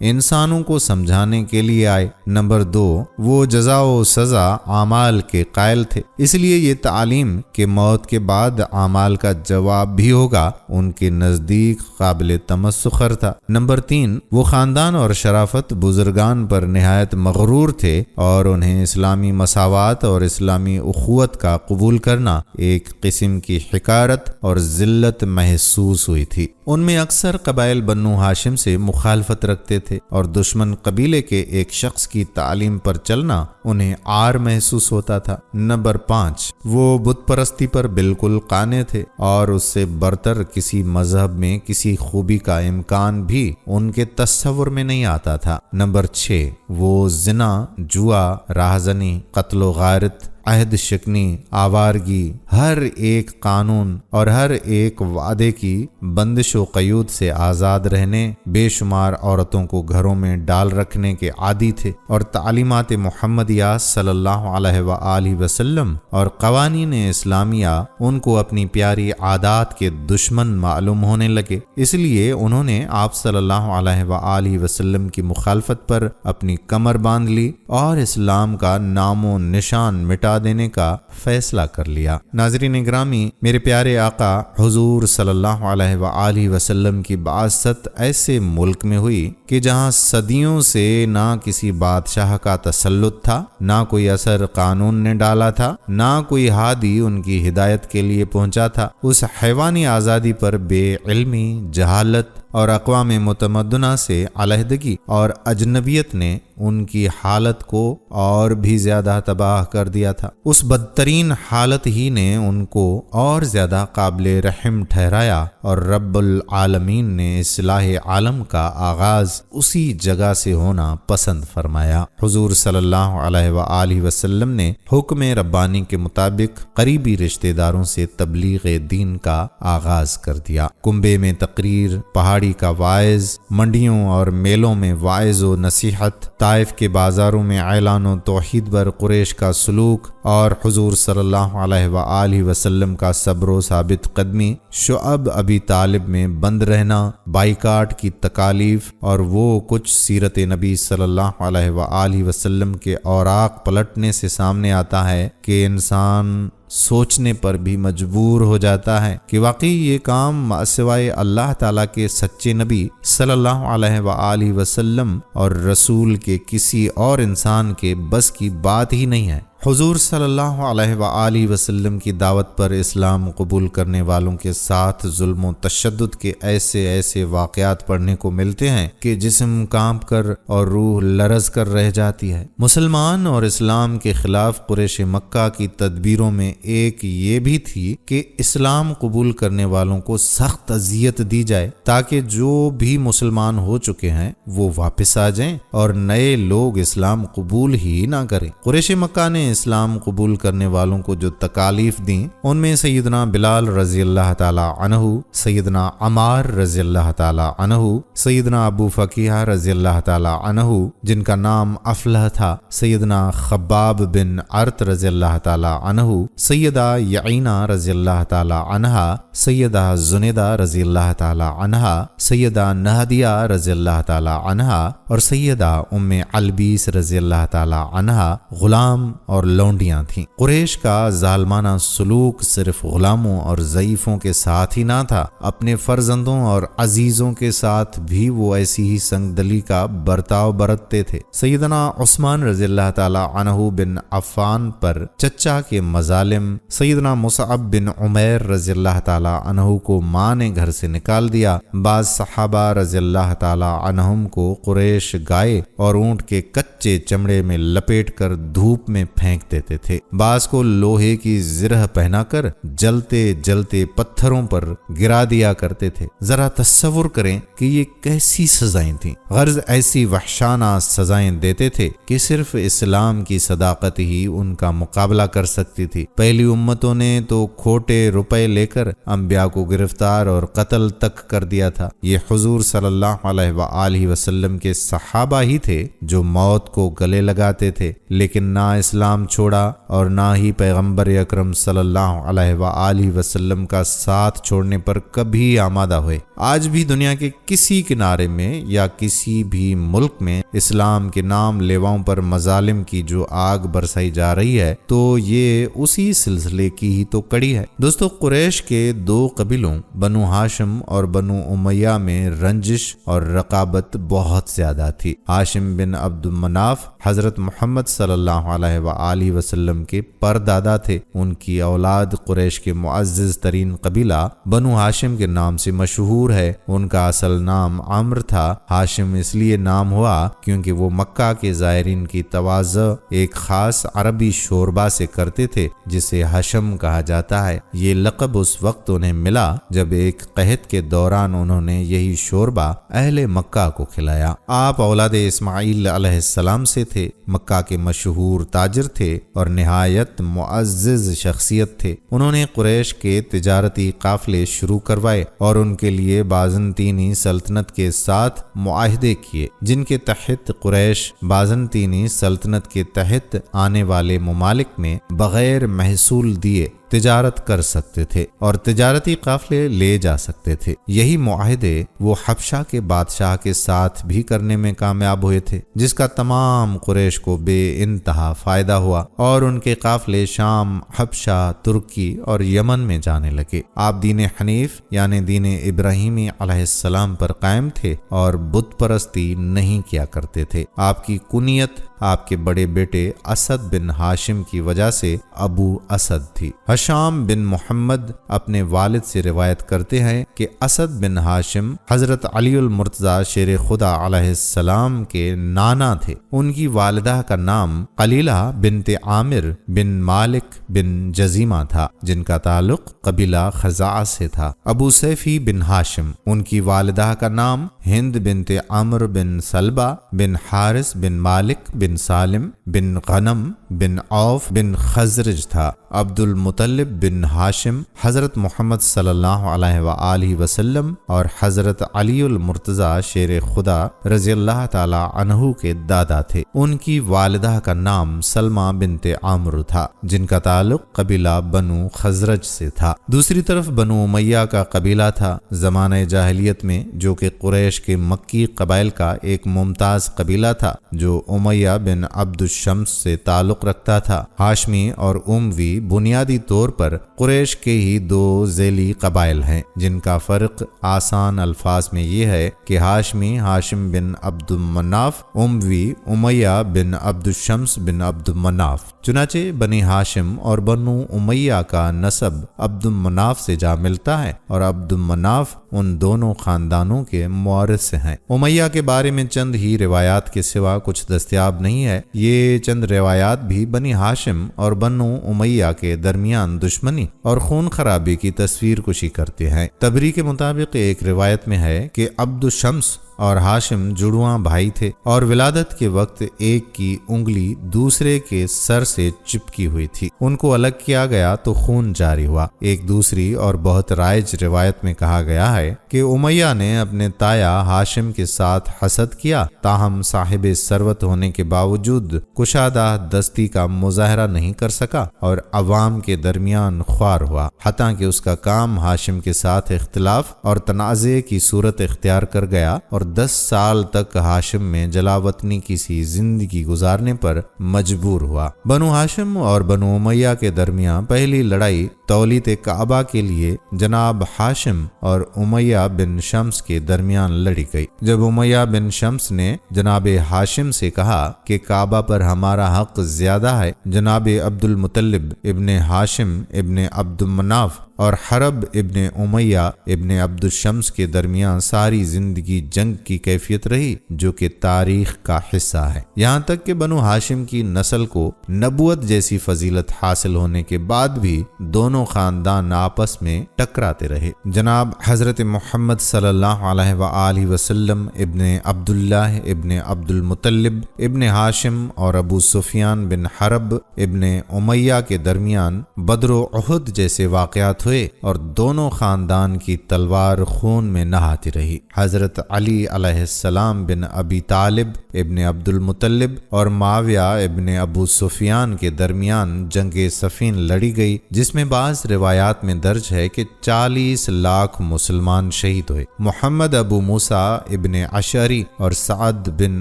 انسانوں کو سمجھانے کے لیے آئے۔ نمبر 2، وہ جزا و سزا اعمال کے قائل تھے، اس لیے یہ تعلیم کہ موت کے بعد اعمال کا جواب بھی ہوگا ان کے نزدیک قابل تمسخر تھا۔ نمبر 3، وہ خاندان اور شرافت بزرگان پر نہایت مغرور تھے اور انہیں اسلامی مساوات اور اسلامی اخوت کا قبول کرنا ایک قسم کی حقارت اور ذلت محسوس ہوئی تھی۔ ان میں اکثر قبائل بنو ہاشم سے مخالفت رکھتے تھے اور دشمن قبیلے کے ایک شخص کی تعلیم پر چلنا انہیں عار محسوس ہوتا تھا۔ نمبر 5، وہ بت پرستی پر بالکل قانع تھے اور اس سے برتر کسی مذہب میں کسی خوبی کا امکان بھی ان کے تصور میں نہیں آتا تھا۔ نمبر 6، وہ زنا، جوا، راہزنی، قتل و غارت، عہد شکنی، آوارگی، ہر ایک قانون اور ہر ایک وعدے کی بندش و قیود سے آزاد رہنے، بے شمار عورتوں کو گھروں میں ڈال رکھنے کے عادی تھے، اور تعلیمات محمدیہ صلی اللہ علیہ وآلہ وسلم اور قوانین اسلامیہ ان کو اپنی پیاری عادات کے دشمن معلوم ہونے لگے۔ اس لیے انہوں نے آپ صلی اللہ علیہ وآلہ وسلم کی مخالفت پر اپنی کمر باندھ لی اور اسلام کا نام و نشان مٹا دینے کا فیصلہ کر لیا۔ ناظرین گرامی، میرے پیارے آقا حضور صلی اللہ علیہ وآلہ وسلم کی بعثت ایسے ملک میں ہوئی کہ جہاں صدیوں سے نہ کسی بادشاہ کا تسلط تھا، نہ کوئی اثر قانون نے ڈالا تھا، نہ کوئی ہادی ان کی ہدایت کے لیے پہنچا تھا۔ اس حیوانی آزادی پر بے علمی، جہالت اور اقوام متمدنہ سے علیحدگی اور اجنبیت نے ان کی حالت کو اور بھی زیادہ تباہ کر دیا تھا۔ اس بدترین حالت ہی نے ان کو اور زیادہ قابل رحم ٹھہرایا، اور رب العالمین نے اصلاح عالم کا آغاز اسی جگہ سے ہونا پسند فرمایا۔ حضور صلی اللہ علیہ وآلہ وسلم نے حکم ربانی کے مطابق قریبی رشتہ داروں سے تبلیغ دین کا آغاز کر دیا۔ کنبے میں تقریر، پہاڑی کا واعظ، منڈیوں اور میلوں میں واعظ و نصیحت، طائف کے بازاروں میں اعلان و توحید پر قریش کا سلوک، اور حضور صلی اللہ علیہ وآلہ وسلم کا صبر و ثابت قدمی، شعب ابی طالب میں بند رہنا، بائیکاٹ کی تکالیف، اور وہ کچھ سیرت نبی صلی اللہ علیہ وآلہ وسلم کے اوراق پلٹنے سے سامنے آتا ہے کہ انسان سوچنے پر بھی مجبور ہو جاتا ہے کہ واقعی یہ کام سوائے اللہ تعالیٰ کے سچے نبی صلی اللہ علیہ وآلہ وسلم اور رسول کے کسی اور انسان کے بس کی بات ہی نہیں ہے۔ حضور صلی اللہ علیہ وآلہ وسلم کی دعوت پر اسلام قبول کرنے والوں کے ساتھ ظلم و تشدد کے ایسے واقعات پڑھنے کو ملتے ہیں کہ جسم کانپ کر اور روح لرز کر رہ جاتی ہے۔ مسلمان اور اسلام کے خلاف قریش مکہ کی تدبیروں میں ایک یہ بھی تھی کہ اسلام قبول کرنے والوں کو سخت اذیت دی جائے تاکہ جو بھی مسلمان ہو چکے ہیں وہ واپس آ جائیں اور نئے لوگ اسلام قبول ہی نہ کریں۔ قریش مکہ نے اسلام قبول کرنے والوں کو جو تکالیف دیں، ان میں سیدنا بلال رضی اللہ تعالی عنہ، سیدنا عمار رضی اللہ تعالی عنہ، سیدنا ابو فقیہ رضی اللہ تعالی عنہ جن کا نام افلح تھا، سیدنا خباب بن عرط رضی اللہ تعالی عنہ، سیدہ یعینہ رضی اللہ تعالی عنہا، سیدہ زنیدہ رضی اللہ تعالی عنہا، سیدہ نہدیہ رضی اللہ تعالی عنہا، اور سیدہ ام البیس رضی اللہ تعالی عنہا غلام اور لونڈیاں تھیں۔ قریش کا ظالمانہ سلوک صرف غلاموں اور ضعیفوں کے ساتھ ہی نہ تھا، اپنے فرزندوں اور عزیزوں کے ساتھ بھی وہ ایسی ہی سنگ دلی کا برتاؤ برتتے تھے۔ سیدنا عثمان رضی اللہ تعالی عنہ بن عفان پر چچا کے مظالم، سیدنا مصعب بن عمیر رضی اللہ تعالی عنہ کو ماں نے گھر سے نکال دیا، بعض صحابہ رضی اللہ تعالی عنہم کو قریش گائے اور اونٹ کے کچے چمڑے میں لپیٹ کر دھوپ میں پھینک دیتے تھے، بعض کو لوہے کی زرہ پہنا کر جلتے جلتے پتھروں پر گرا دیا کرتے تھے۔ ذرا تصور کریں کہ یہ کیسی سزائیں تھیں۔ غرض ایسی وحشانہ سزائیں دیتے تھے کہ صرف اسلام کی صداقت ہی ان کا مقابلہ کر سکتی تھی۔ پہلی امتوں نے تو کھوٹے روپے لے کر انبیاء کو گرفتار اور قتل تک کر دیا تھا۔ یہ حضور صلی اللہ علیہ وآلہ وسلم کے صحابہ ہی تھے جو موت کو گلے لگاتے تھے، لیکن نہ اسلام چھوڑا اور نہ ہی پیغمبر اکرم صلی اللہ علیہ وآلہ وسلم کا ساتھ چھوڑنے پر کبھی آمادہ ہوئے۔ آج بھی دنیا کے کسی کنارے میں یا کسی بھی ملک میں اسلام کے نام لیواؤں پر مظالم کی جو آگ برسائی جا رہی ہے تو یہ اسی سلسلے کی ہی تو کڑی ہے۔ دوستو، قریش کے دو قبیلوں بنو ہاشم اور بنو امیہ میں رنجش اور رقابت بہت زیادہ تھی۔ ہاشم بن عبد مناف حضرت محمد صلی اللہ علیہ وآلہ وسلم کے پردادا تھے۔ ان کی اولاد قریش کے معزز ترین قبیلہ بنو ہاشم کے نام سے مشہور ہے۔ ان کا اصل نام عمرو تھا۔ ہاشم اس لیے نام ہوا کیونکہ وہ مکہ کے زائرین کی تواضع ایک خاص عربی شوربہ سے کرتے تھے جسے حشم کہا جاتا ہے۔ یہ لقب اس وقت انہیں ملا جب ایک قحط کے دوران انہوں نے یہی شوربہ اہل مکہ کو کھلایا۔ آپ اولاد اسماعیل علیہ السلام سے تھے، مکہ کے مشہور تاجر تھے اور نہایت معزز شخصیت تھے۔ انہوں نے قریش کے تجارتی قافلے شروع کروائے اور ان کے لیے بازنطینی سلطنت کے ساتھ معاہدے کیے، جن کے تحت قریش بازنطینی سلطنت کے تحت آنے والے ممالک میں بغیر محصول دیے تجارت کر سکتے تھے اور تجارتی قافلے لے جا سکتے تھے۔ یہی معاہدے وہ حبشہ کے بادشاہ کے ساتھ بھی کرنے میں کامیاب ہوئے تھے، جس کا تمام قریش کو بے انتہا فائدہ ہوا اور ان کے قافلے شام، حبشہ، ترکی اور یمن میں جانے لگے۔ آپ دین حنیف یعنی دین ابراہیمی علیہ السلام پر قائم تھے اور بت پرستی نہیں کیا کرتے تھے۔ آپ کی کنیت آپ کے بڑے بیٹے اسد بن ہاشم کی وجہ سے ابو اسد تھی۔ ہشام بن محمد اپنے والد سے روایت کرتے ہیں کہ اسد بن ہاشم حضرت علی المرتضی شیر خدا علیہ السلام کے نانا تھے۔ ان کی والدہ کا نام قلیلہ بنت عامر بن مالک بن جزیمہ تھا، جن کا تعلق قبیلہ خزاعہ سے تھا۔ ابو سیفی بن ہاشم، ان کی والدہ کا نام ہند بنت عمر بن سلبہ بن حارث بن مالک بن سالم بن غنم بن عوف بن خزرج تھا۔ عبد المطلب بن ہاشم حضرت محمد صلی اللہ علیہ وآلہ وسلم اور حضرت علی المرتضی شیر خدا رضی اللہ تعالی عنہ کے دادا تھے۔ ان کی والدہ کا نام سلمہ بنت عامر تھا، جن کا تعلق قبیلہ بنو خزرج سے تھا۔ دوسری طرف بنو امیہ کا قبیلہ تھا زمانہ جاہلیت میں، جو کہ قریش کے مکی قبائل کا ایک ممتاز قبیلہ تھا، جو امیہ بن عبد الشمس سے تعلق رکھتا تھا۔ ہاشمی اور اموی بنیادی طور پر قریش کے ہی دو ذیلی قبائل ہیں، جن کا فرق آسان الفاظ میں یہ ہے کہ ہاشمی ہاشم بن عبد مناف، اموی امیہ بن عبد الشمس بن عبد مناف۔ چنانچہ بنی ہاشم اور بنو امیہ کا نسب عبد مناف سے جا ملتا ہے اور عبد مناف ان دونوں خاندانوں کے مورث ہیں۔ امیہ کے بارے میں چند ہی روایات کے سوا کچھ دستیاب نہیں ہے۔ یہ چند روایات بھی بنی ہاشم اور بنو امیہ کے درمیان دشمنی اور خون خرابی کی تصویر کشی کرتے ہیں۔ تبری کے مطابق ایک روایت میں ہے کہ عبد الشمس اور ہاشم جڑواں بھائی تھے اور ولادت کے وقت ایک کی انگلی دوسرے کے سر سے چپکی ہوئی تھی۔ ان کو الگ کیا گیا تو خون جاری ہوا۔ ایک دوسری اور بہت رائج روایت میں کہا گیا ہے کہ امیہ نے اپنے تایا ہاشم کے ساتھ حسد کیا، تاہم صاحب ثروت ہونے کے باوجود کشادہ دستی کا مظاہرہ نہیں کر سکا اور عوام کے درمیان خوار ہوا، حتیٰ کہ اس کا کام ہاشم کے ساتھ اختلاف اور تنازع کی صورت اختیار کر گیا اور 10 سال تک ہاشم میں جلاوطنی کی سی زندگی گزارنے پر مجبور ہوا۔ بنو ہاشم اور بنو امیہ کے درمیان پہلی لڑائی تولیت کعبہ کے لیے جناب ہاشم اور امیہ بن شمس کے درمیان لڑی گئی۔ جب امیہ بن شمس نے جناب ہاشم سے کہا کہ کعبہ پر ہمارا حق زیادہ ہے، جناب عبد المطلب ابن ہاشم ابن عبد مناف اور حرب ابن امیہ ابن عبد الشمس کے درمیان ساری زندگی جنگ کی کیفیت رہی، جو کہ تاریخ کا حصہ ہے۔ یہاں تک کہ بنو ہاشم کی نسل کو نبوت جیسی فضیلت حاصل ہونے کے بعد بھی دونوں خاندان آپس میں ٹکراتے رہے۔ جناب حضرت محمد صلی اللہ علیہ وآلہ وسلم ابن عبداللہ ابن عبد المطلب ابن ہاشم اور ابو سفیان بن حرب ابن امیہ کے درمیان بدر و احد جیسے واقعات ہوئے اور دونوں خاندان کی تلوار خون میں نہاتی رہی۔ حضرت علی علیہ السلام بن ابی طالب ابن عبد المطلب اور معاویہ ابن ابو سفیان کے درمیان جنگ صفین لڑی گئی، جس میں بعض روایات میں درج ہے کہ 40 لاکھ مسلمان شہید ہوئے۔ محمد ابو موسیٰ ابن اشعری اور سعد بن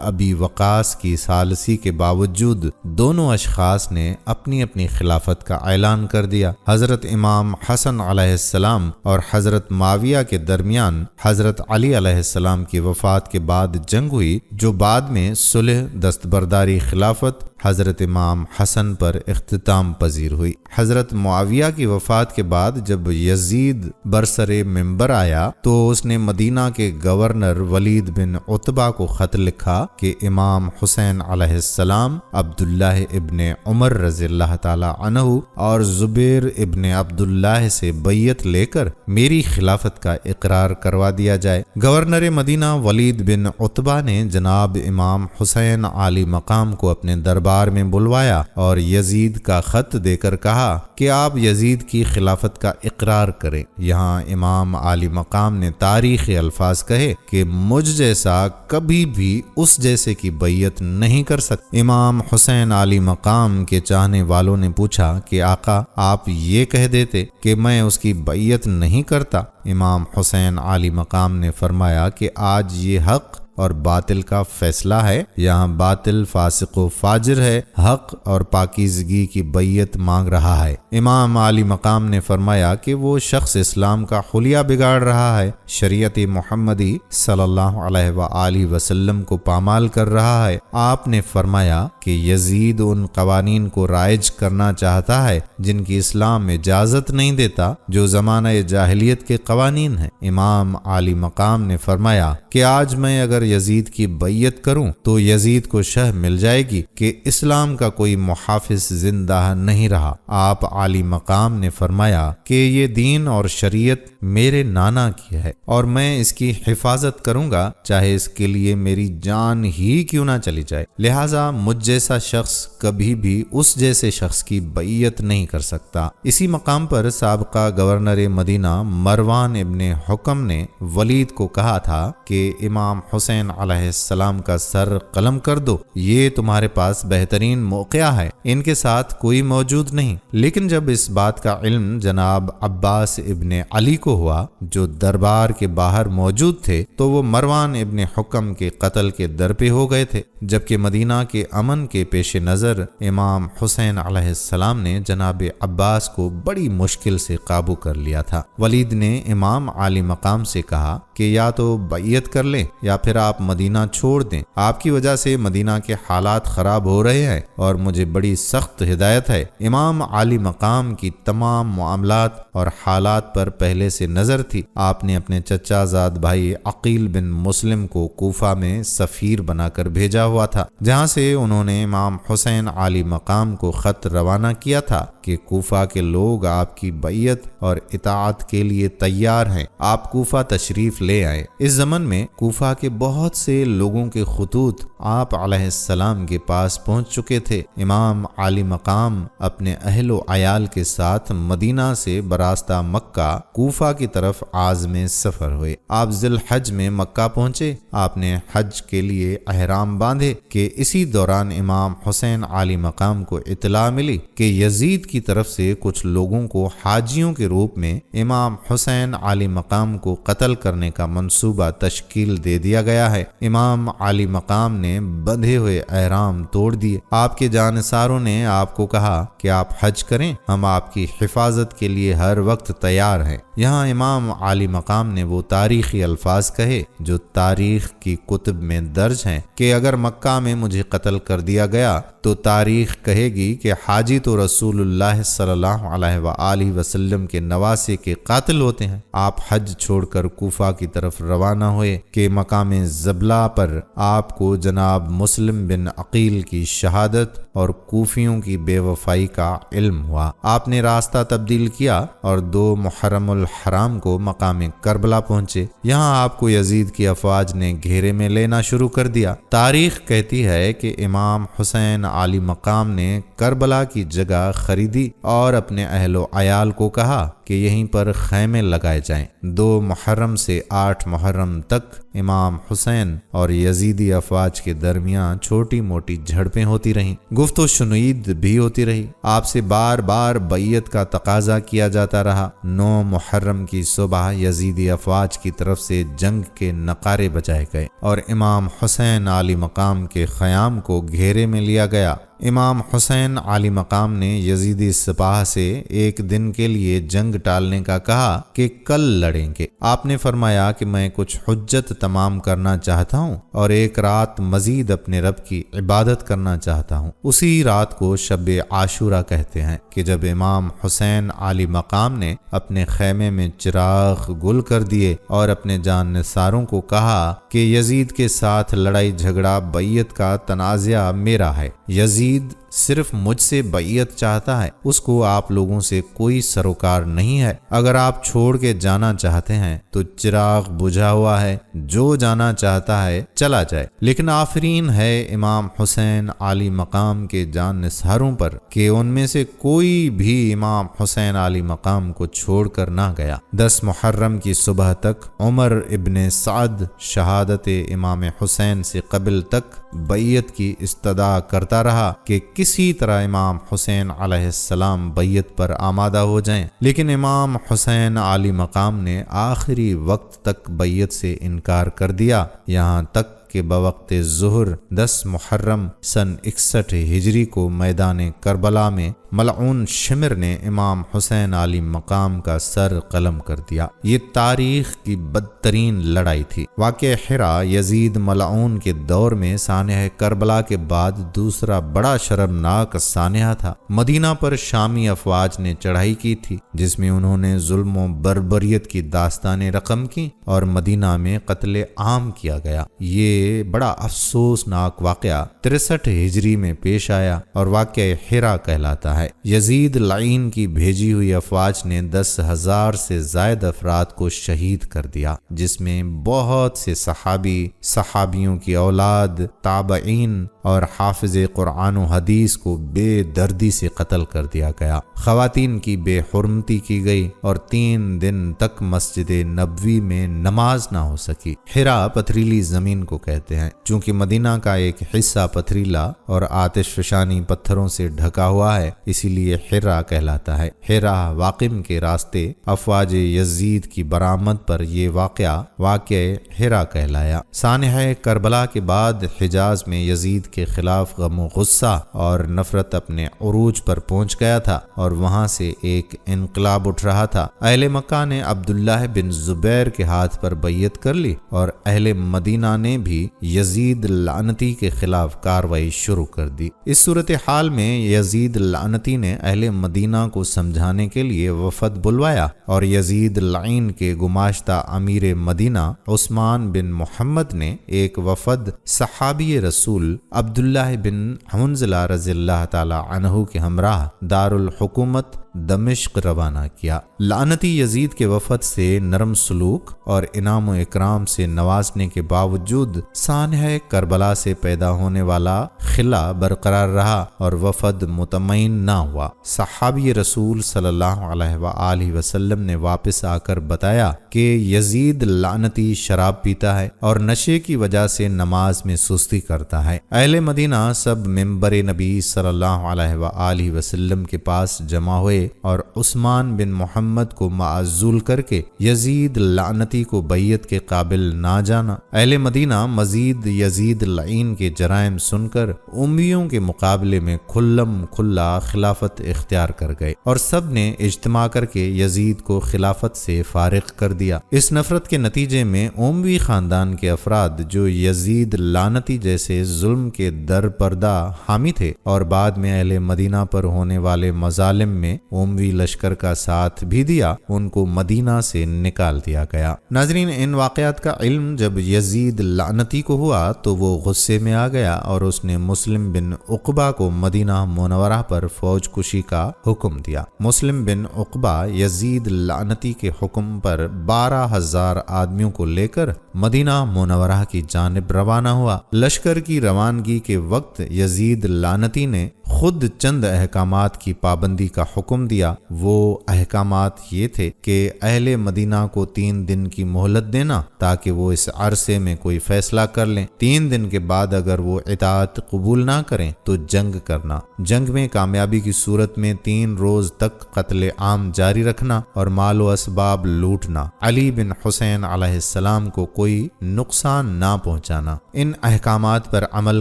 ابی وقاص کی ثالثی کے باوجود دونوں اشخاص نے اپنی اپنی خلافت کا اعلان کر دیا۔ حضرت امام حسن علیہ السلام اور حضرت معاویہ کے درمیان حضرت علی علیہ السلام کی وفات کے بعد جنگ ہوئی، جو بعد میں صلح دستبرداری خلافت حضرت امام حسن پر اختتام پذیر ہوئی۔ حضرت معاویہ کی وفات کے بعد جب یزید برسر منبر آیا تو اس نے مدینہ کے گورنر ولید بن عتبہ کو خط لکھا کہ امام حسین علیہ السلام، عبداللہ ابن عمر رضی اللہ تعالی عنہ اور زبیر ابن عبداللہ سے بیعت لے کر میری خلافت کا اقرار کروا دیا جائے۔ گورنر مدینہ ولید بن عتبہ نے جناب امام حسین عالی مقام کو اپنے دربار دربار میں بلوایا اور یزید کا خط دے کر کہا کہ آپ یزید کی خلافت کا اقرار کریں۔ یہاں امام عالی مقام نے تاریخی الفاظ کہے کہ مجھ جیسا کبھی بھی اس جیسے کی بیعت نہیں کر سکتا۔ امام حسین عالی مقام کے چاہنے والوں نے پوچھا کہ آقا آپ یہ کہہ دیتے کہ میں اس کی بیعت نہیں کرتا۔ امام حسین عالی مقام نے فرمایا کہ آج یہ حق اور باطل کا فیصلہ ہے، یہاں باطل فاسق و فاجر ہے، حق اور پاکیزگی کی بیعت مانگ رہا ہے۔ امام عالی مقام نے فرمایا کہ وہ شخص اسلام کا حلیہ بگاڑ رہا ہے، شریعت محمدی صلی اللہ علیہ وآلہ وسلم کو پامال کر رہا ہے۔ آپ نے فرمایا کہ یزید ان قوانین کو رائج کرنا چاہتا ہے جن کی اسلام اجازت نہیں دیتا، جو زمانہ جاہلیت کے قوانین ہیں۔ امام عالی مقام نے فرمایا کہ آج میں اگر یزید کی بیعت کروں تو یزید کو شہ مل جائے گی کہ اسلام کا کوئی محافظ زندہ نہیں رہا۔ آپ عالی مقام نے فرمایا کہ یہ دین اور شریعت میرے نانا کی ہے اور میں اس کی حفاظت کروں گا، چاہے اس کے لیے میری جان ہی کیوں نہ چلی جائے، لہٰذا مجھ جیسا شخص کبھی بھی اس جیسے شخص کی بیعت نہیں کر سکتا۔ اسی مقام پر سابقہ گورنر مدینہ مروان ابن حکم نے ولید کو کہا تھا کہ امام حسین علیہ السلام کا سر قلم کر دو، یہ تمہارے پاس بہترین موقع ہے، ان کے ساتھ کوئی موجود نہیں۔ لیکن جب اس بات کا علم جناب عباس ابن علی کو ہوا جو دربار کے باہر موجود تھے تو وہ مروان ابن حکم کے قتل کے در پہ ہو گئے تھے، جبکہ مدینہ کے امن کے پیش نظر امام حسین علیہ السلام نے جناب عباس کو بڑی مشکل سے قابو کر لیا تھا۔ ولید نے امام عالی مقام سے کہا کہ یا تو بیعت کر لیں یا پھر آپ مدینہ چھوڑ دیں، آپ کی وجہ سے مدینہ کے حالات خراب ہو رہے ہیں اور مجھے بڑی سخت ہدایت ہے۔ امام عالی مقام کی تمام معاملات اور حالات پر پہلے سے نظر تھی۔ آپ نے اپنے چچا زاد بھائی عقیل بن مسلم کو کوفہ میں سفیر بنا کر بھیجا ہوا تھا، جہاں سے انہوں نے امام حسین عالی مقام کو خط روانہ کیا تھا کہ کوفہ کے لوگ آپ کی بیعت اور اطاعت کے لیے تیار ہیں، آپ کوفہ تشریف لے آئے۔ اس زمن میں کوفہ کے بہت سے لوگوں کے خطوط آپ علیہ السلام کے پاس پہنچ چکے تھے۔ امام عالی مقام اپنے اہل و عیال کے ساتھ مدینہ سے براستہ مکہ کوفہ کی طرف عازم سفر ہوئے۔ آپ ذی الحج میں مکہ پہنچے۔ آپ نے حج کے لیے احرام باندھے کہ اسی دوران امام حسین عالی مقام کو اطلاع ملی کہ یزید کی طرف سے کچھ لوگوں کو حاجیوں کے روپ میں امام حسین عالی مقام کو قتل کرنے کا منصوبہ تشکیل دے دیا گیا ہے۔ امام عالی مقام نے بندھے ہوئے احرام توڑ دیے۔ آپ کے جانثاروں نے آپ کو کہا کہ آپ حج کریں، ہم آپ کی حفاظت کے لیے ہر وقت تیار ہیں۔ یہاں امام عالی مقام نے وہ تاریخی الفاظ کہے جو تاریخ کی کتب میں درج ہیں کہ اگر مکہ میں مجھے قتل کر دیا گیا تو تاریخ کہے گی کہ حاجی تو رسول اللہ صلی اللہ علیہ وآلہ وسلم کے نواسے کے قاتل ہوتے ہیں۔ آپ حج چھوڑ کر کوفہ کی طرف روانہ ہوئے کہ مقام زبلہ پر آپ کو جناب مسلم بن عقیل کی شہادت اور کوفیوں کی بے وفائی کا علم ہوا۔ آپ نے راستہ تبدیل کیا اور 2 محرم الحرام کو مقام کربلا پہنچے۔ یہاں آپ کو یزید کی افواج نے گھیرے میں لینا شروع کر دیا۔ تاریخ کہتی ہے کہ امام حسین عالی مقام نے کربلا کی جگہ خریدی اور اپنے اہل و عیال کو کہا کہ یہیں پر خیمے لگائے جائیں۔ 2 محرم سے 8 محرم تک امام حسین اور یزیدی افواج کے درمیان چھوٹی موٹی جھڑپیں ہوتی رہیں، گفت و شنید بھی ہوتی رہی۔ آپ سے بار بار بیعت کا تقاضا کیا جاتا رہا۔ 9 محرم کی صبح یزیدی افواج کی طرف سے جنگ کے نعرے بجائے گئے اور امام حسین عالی مقام کے خیام کو گھیرے میں لیا گیا۔ امام حسین عالی مقام نے یزیدی سپاہ سے ایک دن کے لیے جنگ ٹالنے کا کہا کہ کل لڑیں گے۔ آپ نے فرمایا کہ میں کچھ حجت تمام کرنا چاہتا ہوں اور ایک رات مزید اپنے رب کی عبادت کرنا چاہتا ہوں۔ اسی رات کو شب عاشورہ کہتے ہیں کہ جب امام حسین عالی مقام نے اپنے خیمے میں چراغ گل کر دیے اور اپنے جانثاروں کو کہا کہ یزید کے ساتھ لڑائی جھگڑا بیعت کا تنازعہ میرا ہے، یزید یزید صرف مجھ سے بیعت چاہتا ہے، اس کو آپ لوگوں سے کوئی سروکار نہیں ہے، اگر آپ چھوڑ کے جانا چاہتے ہیں تو چراغ بجھا ہوا ہے، جو جانا چاہتا ہے چلا جائے، لیکن آفرین ہے امام حسین عالی مقام کے جان نثاروں پر کہ ان میں سے کوئی بھی امام حسین عالی مقام کو چھوڑ کر نہ گیا۔ 10 محرم کی صبح تک عمر ابن سعد شہادت امام حسین سے قبل تک بیعت کی استدعا کرتا رہا کہ کسی طرح امام حسین علیہ السلام بیعت پر آمادہ ہو جائیں، لیکن امام حسین عالی مقام نے آخری وقت تک بیعت سے انکار کر دیا، یہاں تک کہ بوقت ظہر 10 محرم سن 61 ہجری کو میدان کربلا میں ملعون شمر نے امام حسین علی مقام کا سر قلم کر دیا۔ یہ تاریخ کی بدترین لڑائی تھی۔ واقعہ حرا یزید ملعون کے دور میں سانحہ کربلا کے بعد دوسرا بڑا شرمناک سانحہ تھا۔ مدینہ پر شامی افواج نے چڑھائی کی تھی، جس میں انہوں نے ظلم و بربریت کی داستانیں رقم کی اور مدینہ میں قتل عام کیا گیا۔ یہ بڑا افسوسناک واقعہ 63 ہجری میں پیش آیا اور واقعہ حرا کہلاتا ہے۔ یزید لعین کی بھیجی ہوئی افواج نے 10,000 سے زائد افراد کو شہید کر دیا، جس میں بہت سے صحابی، صحابیوں کی اولاد، تابعین اور حافظ قرآن و حدیث کو بے دردی سے قتل کر دیا گیا۔ خواتین کی بے حرمتی کی گئی اور 3 دن تک مسجد نبوی میں نماز نہ ہو سکی۔ حرا پتھریلی زمین کو کہتے ہیں، چونکہ مدینہ کا ایک حصہ پتھریلا اور آتش فشانی پتھروں سے ڈھکا ہوا ہے، اسی لیے حرا کہلاتا ہے۔ حرا واقم کے راستے افواج یزید کی برآمد پر یہ واقعہ حرا کہلایا۔ سانحہ کربلا کے بعد حجاز میں یزید کے خلاف غم و غصہ اور نفرت اپنے عروج پر پہنچ گیا تھا اور وہاں سے ایک انقلاب اٹھ رہا تھا۔ اہل مکہ نے عبداللہ بن زبیر کے ہاتھ پر بیعت کر لی اور اہل مدینہ نے بھی یزید لعنتی کے خلاف کارروائی شروع کر دی۔ اس صورتحال میں یزید لعنتی نے اہل مدینہ کو سمجھانے کے لیے وفد بلوایا اور یزید لعین کے گماشتہ امیر مدینہ عثمان بن محمد نے ایک وفد صحابی رسول عبداللہ بن حنظلہ رضی اللہ تعالی عنہ کے ہمراہ دارالحکومت دمشق روانہ کیا۔ لعنتی یزید کے وفد سے نرم سلوک اور انعام و اکرام سے نوازنے کے باوجود سانحہ کربلا سے پیدا ہونے والا خلا برقرار رہا اور وفد مطمئن نہ ہوا۔ صحابی رسول صلی اللہ علیہ وآلہ وسلم نے واپس آ کر بتایا کہ یزید لعنتی شراب پیتا ہے اور نشے کی وجہ سے نماز میں سستی کرتا ہے۔ اہل مدینہ سب منبر نبی صلی اللہ علیہ وآلہ وسلم کے پاس جمع ہوئے اور عثمان بن محمد کو معزول کر کے یزید لعنتی کو بیعت کے قابل نہ جانا۔ اہل مدینہ مزید یزید لعین کے جرائم سن کر امیوں کے مقابلے میں کھلم کھلا خلافت اختیار کر گئے اور سب نے اجتماع کر کے یزید کو خلافت سے فارغ کر دیا۔ اس نفرت کے نتیجے میں اموی خاندان کے افراد جو یزید لعنتی جیسے ظلم کے در پردہ حامی تھے اور بعد میں اہل مدینہ پر ہونے والے مظالم میں اموی لشکر کا ساتھ بھی دیا، ان کو مدینہ سے نکال دیا گیا۔ ناظرین، ان واقعات کا علم جب یزید لعنتی کو ہوا تو وہ غصے میں آ گیا اور اس نے مسلم بن عقبہ کو مدینہ منورہ پر فوج کشی کا حکم دیا۔ مسلم بن عقبہ یزید لعنتی کے حکم پر 12,000 آدمیوں کو لے کر مدینہ منورہ کی جانب روانہ ہوا۔ لشکر کی روانگی کے وقت یزید لعنتی نے خود چند احکامات کی پابندی کا حکم دیا۔ وہ احکامات یہ تھے کہ اہل مدینہ کو 3 دن کی مہلت دینا تاکہ وہ اس عرصے میں کوئی فیصلہ کر لیں۔ 3 دن کے بعد اگر وہ اطاعت قبول نہ کریں تو جنگ کرنا۔ جنگ میں کامیابی کی صورت میں 3 روز تک قتل عام جاری رکھنا اور مال و اسباب لوٹنا۔ علی بن حسین علیہ السلام کو کوئی نقصان نہ پہنچانا۔ ان احکامات پر عمل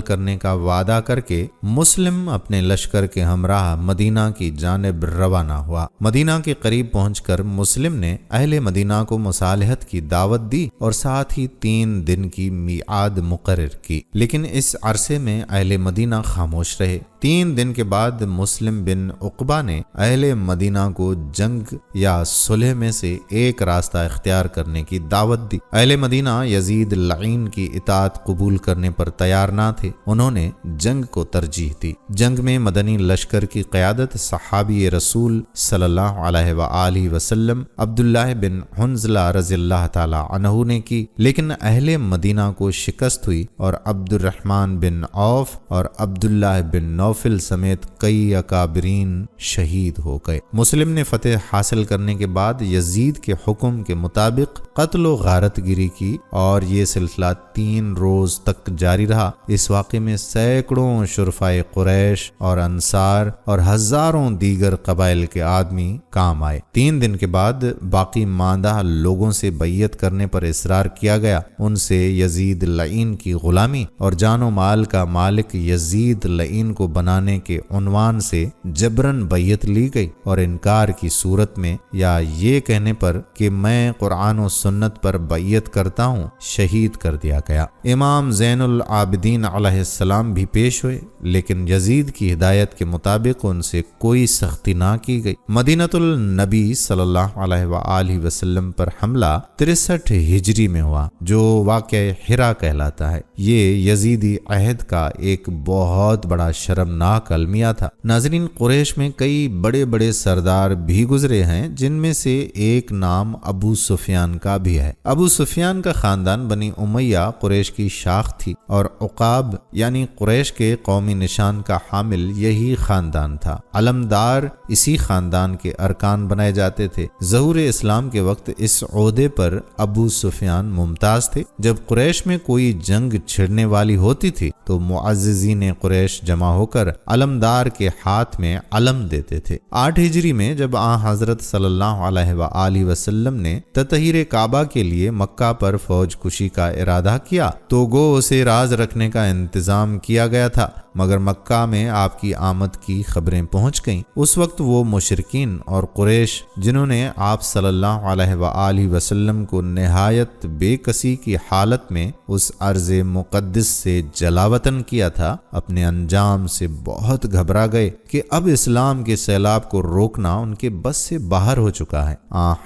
کرنے کا وعدہ کر کے مسلم اپنے لشکر کے ہمراہ مدینہ کی جانب روانہ ہوا۔ مدینہ کے قریب پہنچ کر مسلم نے اہل مدینہ کو مصالحت کی دعوت دی اور ساتھ ہی 3 دن کی میعاد مقرر کی، لیکن اس عرصے میں اہل مدینہ خاموش رہے۔ 3 دن کے بعد مسلم بن عقبہ نے اہل مدینہ کو جنگ یا صلح میں سے ایک راستہ اختیار کرنے کی دعوت دی۔ اہل مدینہ یزید لعین کی اطاعت قبول کرنے پر تیار نہ تھے، انہوں نے جنگ کو ترجیح دی۔ جنگ میں مدنی لشکر کی قیادت صحابی رسول صلی اللہ علیہ وآلہ وسلم عبداللہ بن حنظلہ رضی اللہ تعالی عنہ نے کی، لیکن اہل مدینہ کو شکست ہوئی اور عبد الرحمن بن عوف اور عبداللہ بن نوفل سمیت کئی اکابرین شہید ہو گئے۔ مسلم نے فتح حاصل کرنے کے بعد یزید کے حکم کے مطابق قتل و غارت گیری کی اور یہ سلسلہ 3 روز تک جاری رہا۔ اس واقعے میں سینکڑوں شرفائے قریش اور انصار اور ہزاروں دیگر قبائل کے آدمی کام آئے۔ 3 دن کے بعد باقی ماندہ لوگوں سے بیعت کرنے پر اصرار کیا گیا۔ ان سے یزید لعین کی غلامی اور جان و مال کا مالک یزید لعین کو بنانے کے عنوان سے جبرن بیعت لی گئی اور انکار کی صورت میں یا یہ کہنے پر کہ میں قرآن و سنت پر بیعت کرتا ہوں شہید کر دیا گیا۔ امام زین العابدین علیہ السلام بھی پیش ہوئے، لیکن یزید کی ہدایت کے مطابق ان سے کوئی سختی نہ کی گئی۔ مدینۃ النبی صلی اللہ علیہ وآلہ وسلم پر حملہ 63 ہجری میں ہوا، جو واقعہ حرا کہلاتا ہے۔ یہ یزیدی عہد کا ایک بہت بڑا شرمناک المیہ تھا۔ ناظرین، قریش میں کئی بڑے بڑے سردار بھی گزرے ہیں، جن میں سے ایک نام ابو سفیان کا بھی ہے۔ ابو سفیان کا خاندان بنی امیہ قریش کی شاخ تھی اور عقاب یعنی قریش کے قومی نشان کا حامل یہی خاندان تھا۔ علمدار اسی خاندان کے ارکان بنائے جاتے تھے۔ ظہور اسلام کے وقت اس عہدے پر ابو سفیان ممتاز تھے۔ جب قریش میں کوئی جنگ چھڑنے والی ہوتی تھی تو معززین قریش جمع ہو کر علمدار کے ہاتھ میں علم دیتے تھے۔ 8 ہجری میں جب حضرت صلی اللہ علیہ وآلہ وسلم نے تطہیر کعبہ کے لیے مکہ پر فوج کشی کا ارادہ کیا تو گو اسے راز رکھنے کا انتظام کیا گیا تھا، مگر مکہ میں آپ کی آمد کی خبریں پہنچ گئیں۔ اس وقت وہ مشرکین اور قریش جنہوں نے آپ صلی اللہ علیہ وآلہ وسلم کو نہایت بے کسی کی حالت میں اس ارض مقدس سے جلاوطن کیا تھا، اپنے انجام سے بہت گھبرا گئے کہ اب اسلام کے سیلاب کو روکنا ان کے بس سے باہر ہو چکا ہے۔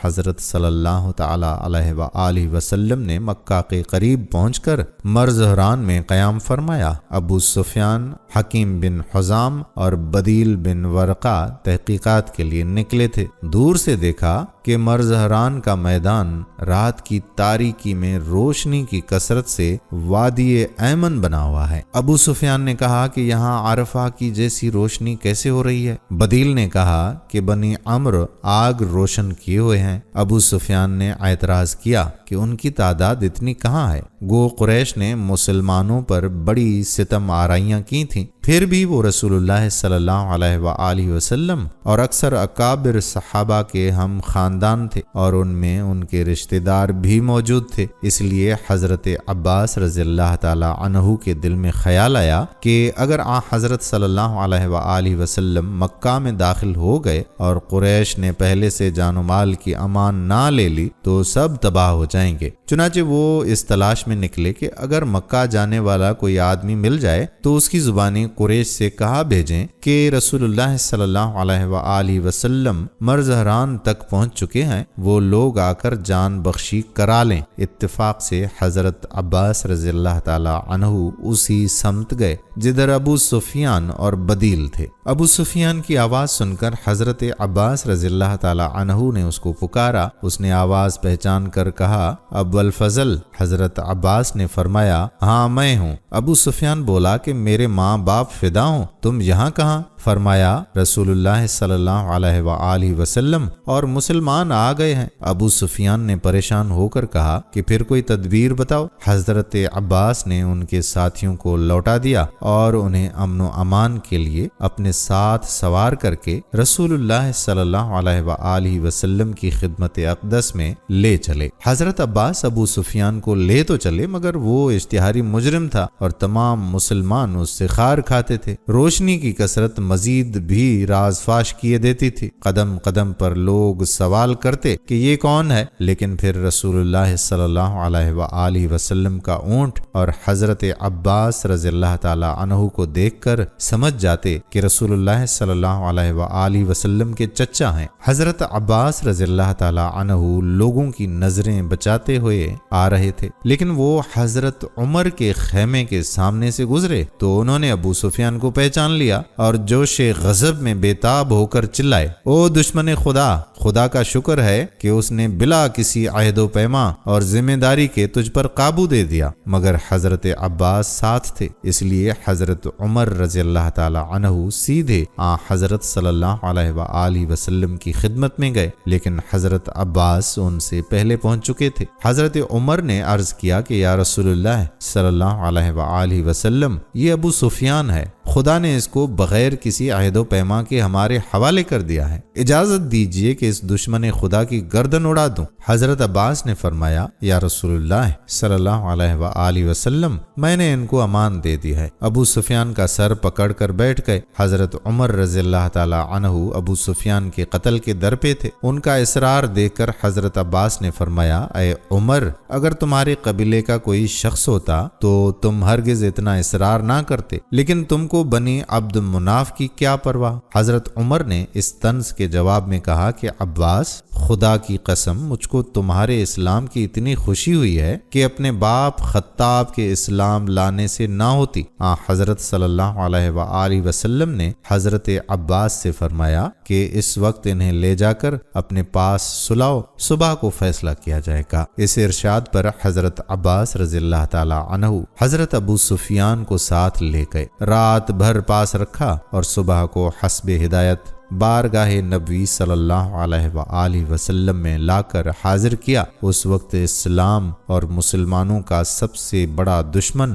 حضرت صلی اللہ تعالی علیہ وآلہ وسلم نے مکہ کے قریب پہنچ کر مرزہران میں قیام فرمایا۔ ابو سفیان، حکیم بن حزام اور بدیل بن ورقہ تحقیقات کے لیے نکلے تھے۔ دور سے دیکھا کہ مرزہران کا میدان رات کی تاریکی میں روشنی کی کثرت سے وادی ایمن بنا ہوا ہے۔ ابو سفیان نے کہا کہ یہاں عرفہ کی جیسی روشنی کیسے ہو رہی ہے؟ بدیل نے کہا کہ بنی عمرو آگ روشن کیے ہوئے ہیں۔ ابو سفیان نے اعتراض کیا کہ ان کی تعداد اتنی کہاں ہے؟ گو قریش نے مسلمانوں پر بڑی ستم آرائیاں کی تھیں، پھر بھی وہ رسول اللہ صلی اللہ علیہ وآلہ وسلم اور اکثر اکابر صحابہ کے ہم خاندان تھے اور ان میں ان کے رشتہ دار بھی موجود تھے۔ اس لیے حضرت عباس رضی اللہ تعالی عنہ کے دل میں خیال آیا کہ اگر حضرت صلی اللہ علیہ وآلہ وسلم مکہ میں داخل ہو گئے اور قریش نے پہلے سے جان و مال کی امان نہ لے لی تو سب تباہ ہو جائیں گے۔ چنانچہ وہ اس تلاش میں نکلے کہ اگر مکہ جانے والا کوئی آدمی مل جائے تو اس کی زبانی قریش سے کہا بھیجیں کہ رسول اللہ صلی اللہ علیہ وآلہ وسلم مرزہران تک پہنچ چکے ہیں، وہ لوگ آ کر جان بخشی کرا لیں۔ اتفاق سے حضرت عباس رضی اللہ تعالی عنہ اسی سمت گئے جدھر ابو سفیان اور بدیل تھے۔ ابو سفیان کی آواز سن کر حضرت عباس رضی اللہ تعالی عنہ نے اس کو پکارا۔ اس نے آواز پہچان کر کہا، ابو الفضل۔ حضرت عباس نے فرمایا، ہاں میں ہوں۔ ابو سفیان بولا کہ میرے ماں باپ فدا ہوں، تم یہاں کہاں؟ فرمایا، رسول اللہ صلی اللہ علیہ وآلہ وسلم اور مسلمان آ گئے ہیں۔ ابو سفیان نے پریشان ہو کر کہا کہ پھر کوئی تدبیر بتاؤ۔ حضرت عباس نے ان کے ساتھیوں کو لوٹا دیا اور انہیں امن و امان کے لیے اپنے ساتھ سوار کر کے رسول اللہ صلی اللہ علیہ وآلہ وسلم کی خدمت اقدس میں لے چلے۔ حضرت عباس ابو سفیان کو لے تو چلے مگر وہ اشتہاری مجرم تھا اور تمام مسلمان اس سے خار کھاتے تھے۔ روشنی کی کثرت مزید بھی راز فاش کیے دیتی تھی۔ قدم قدم پر لوگ سوال کرتے کہ یہ کون ہے، لیکن پھر رسول اللہ صلی اللہ علیہ وآلہ وسلم کا اونٹ اور حضرت عباس رضی اللہ تعالی عنہ کو دیکھ کر سمجھ جاتے کہ رسول اللہ صلی اللہ علیہ وآلہ وسلم کے چچا ہیں۔ حضرت عباس رضی اللہ تعالی عنہ لوگوں کی نظریں بچاتے ہوئے آ رہے تھے، لیکن وہ حضرت عمر کے خیمے کے سامنے سے گزرے تو انہوں نے ابو سفیان کو پہچان لیا اور جوش غضب میں بےتاب ہو کر چلائے، او دشمن خدا، خدا کا شکر ہے کہ اس نے بلا کسی عہد و پیما اور ذمہ داری کے تجھ پر قابو دے دیا۔ مگر حضرت عباس ساتھ تھے، اس لیے حضرت عمر رضی اللہ تعالی عنہ سیدھے حضرت صلی اللہ علیہ وآلہ وسلم کی خدمت میں گئے، لیکن حضرت عباس ان سے پہلے پہنچ چکے تھے۔ حضرت عمر نے عرض کیا کہ یا رسول اللہ صلی اللہ علیہ وآلہ وسلم، یہ ابو سفیان ہے، خدا نے اس کو بغیر کسی عہد و پیما کے ہمارے حوالے کر دیا ہے، اجازت دیجیے کہ اس دشمن خدا کی گردن اڑا دوں۔ حضرت عباس نے فرمایا یا رسول اللہ صلی اللہ علیہ وآلہ وسلم، میں نے ان کو امان دے دی ہے۔ ابو سفیان کا سر پکڑ کر بیٹھ گئے۔ حضرت عمر رضی اللہ تعالی عنہ ابو سفیان کے قتل کے در پہ تھے۔ ان کا اصرار دیکھ کر حضرت عباس نے فرمایا اے عمر، اگر تمہارے قبیلے کا کوئی شخص ہوتا تو تم ہرگز اتنا اصرار نہ کرتے، لیکن تم کو بنی عبد مناف کی کیا پرواہ؟ حضرت عمر نے اس طنز کے جواب میں کہا کہ عباس، خدا کی قسم مجھ کو تمہارے اسلام کی اتنی خوشی ہوئی ہے کہ اپنے باپ خطاب کے اسلام لانے سے نہ ہوتی۔ حضرت صلی اللہ علیہ وآلہ وسلم نے حضرت عباس سے فرمایا کہ اس وقت انہیں لے جا کر اپنے پاس سلاؤ، صبح کو فیصلہ کیا جائے گا۔ اس ارشاد پر حضرت عباس رضی اللہ تعالی عنہ حضرت ابو سفیان کو ساتھ لے گئے، رات بھر پاس رکھا اور صبح کو حسب ہدایت بارگاہ نبوی صلی اللہ علیہ وآلہ وسلم میں لا کر حاضر کیا۔ اس وقت اسلام اور مسلمانوں کا سب سے بڑا دشمن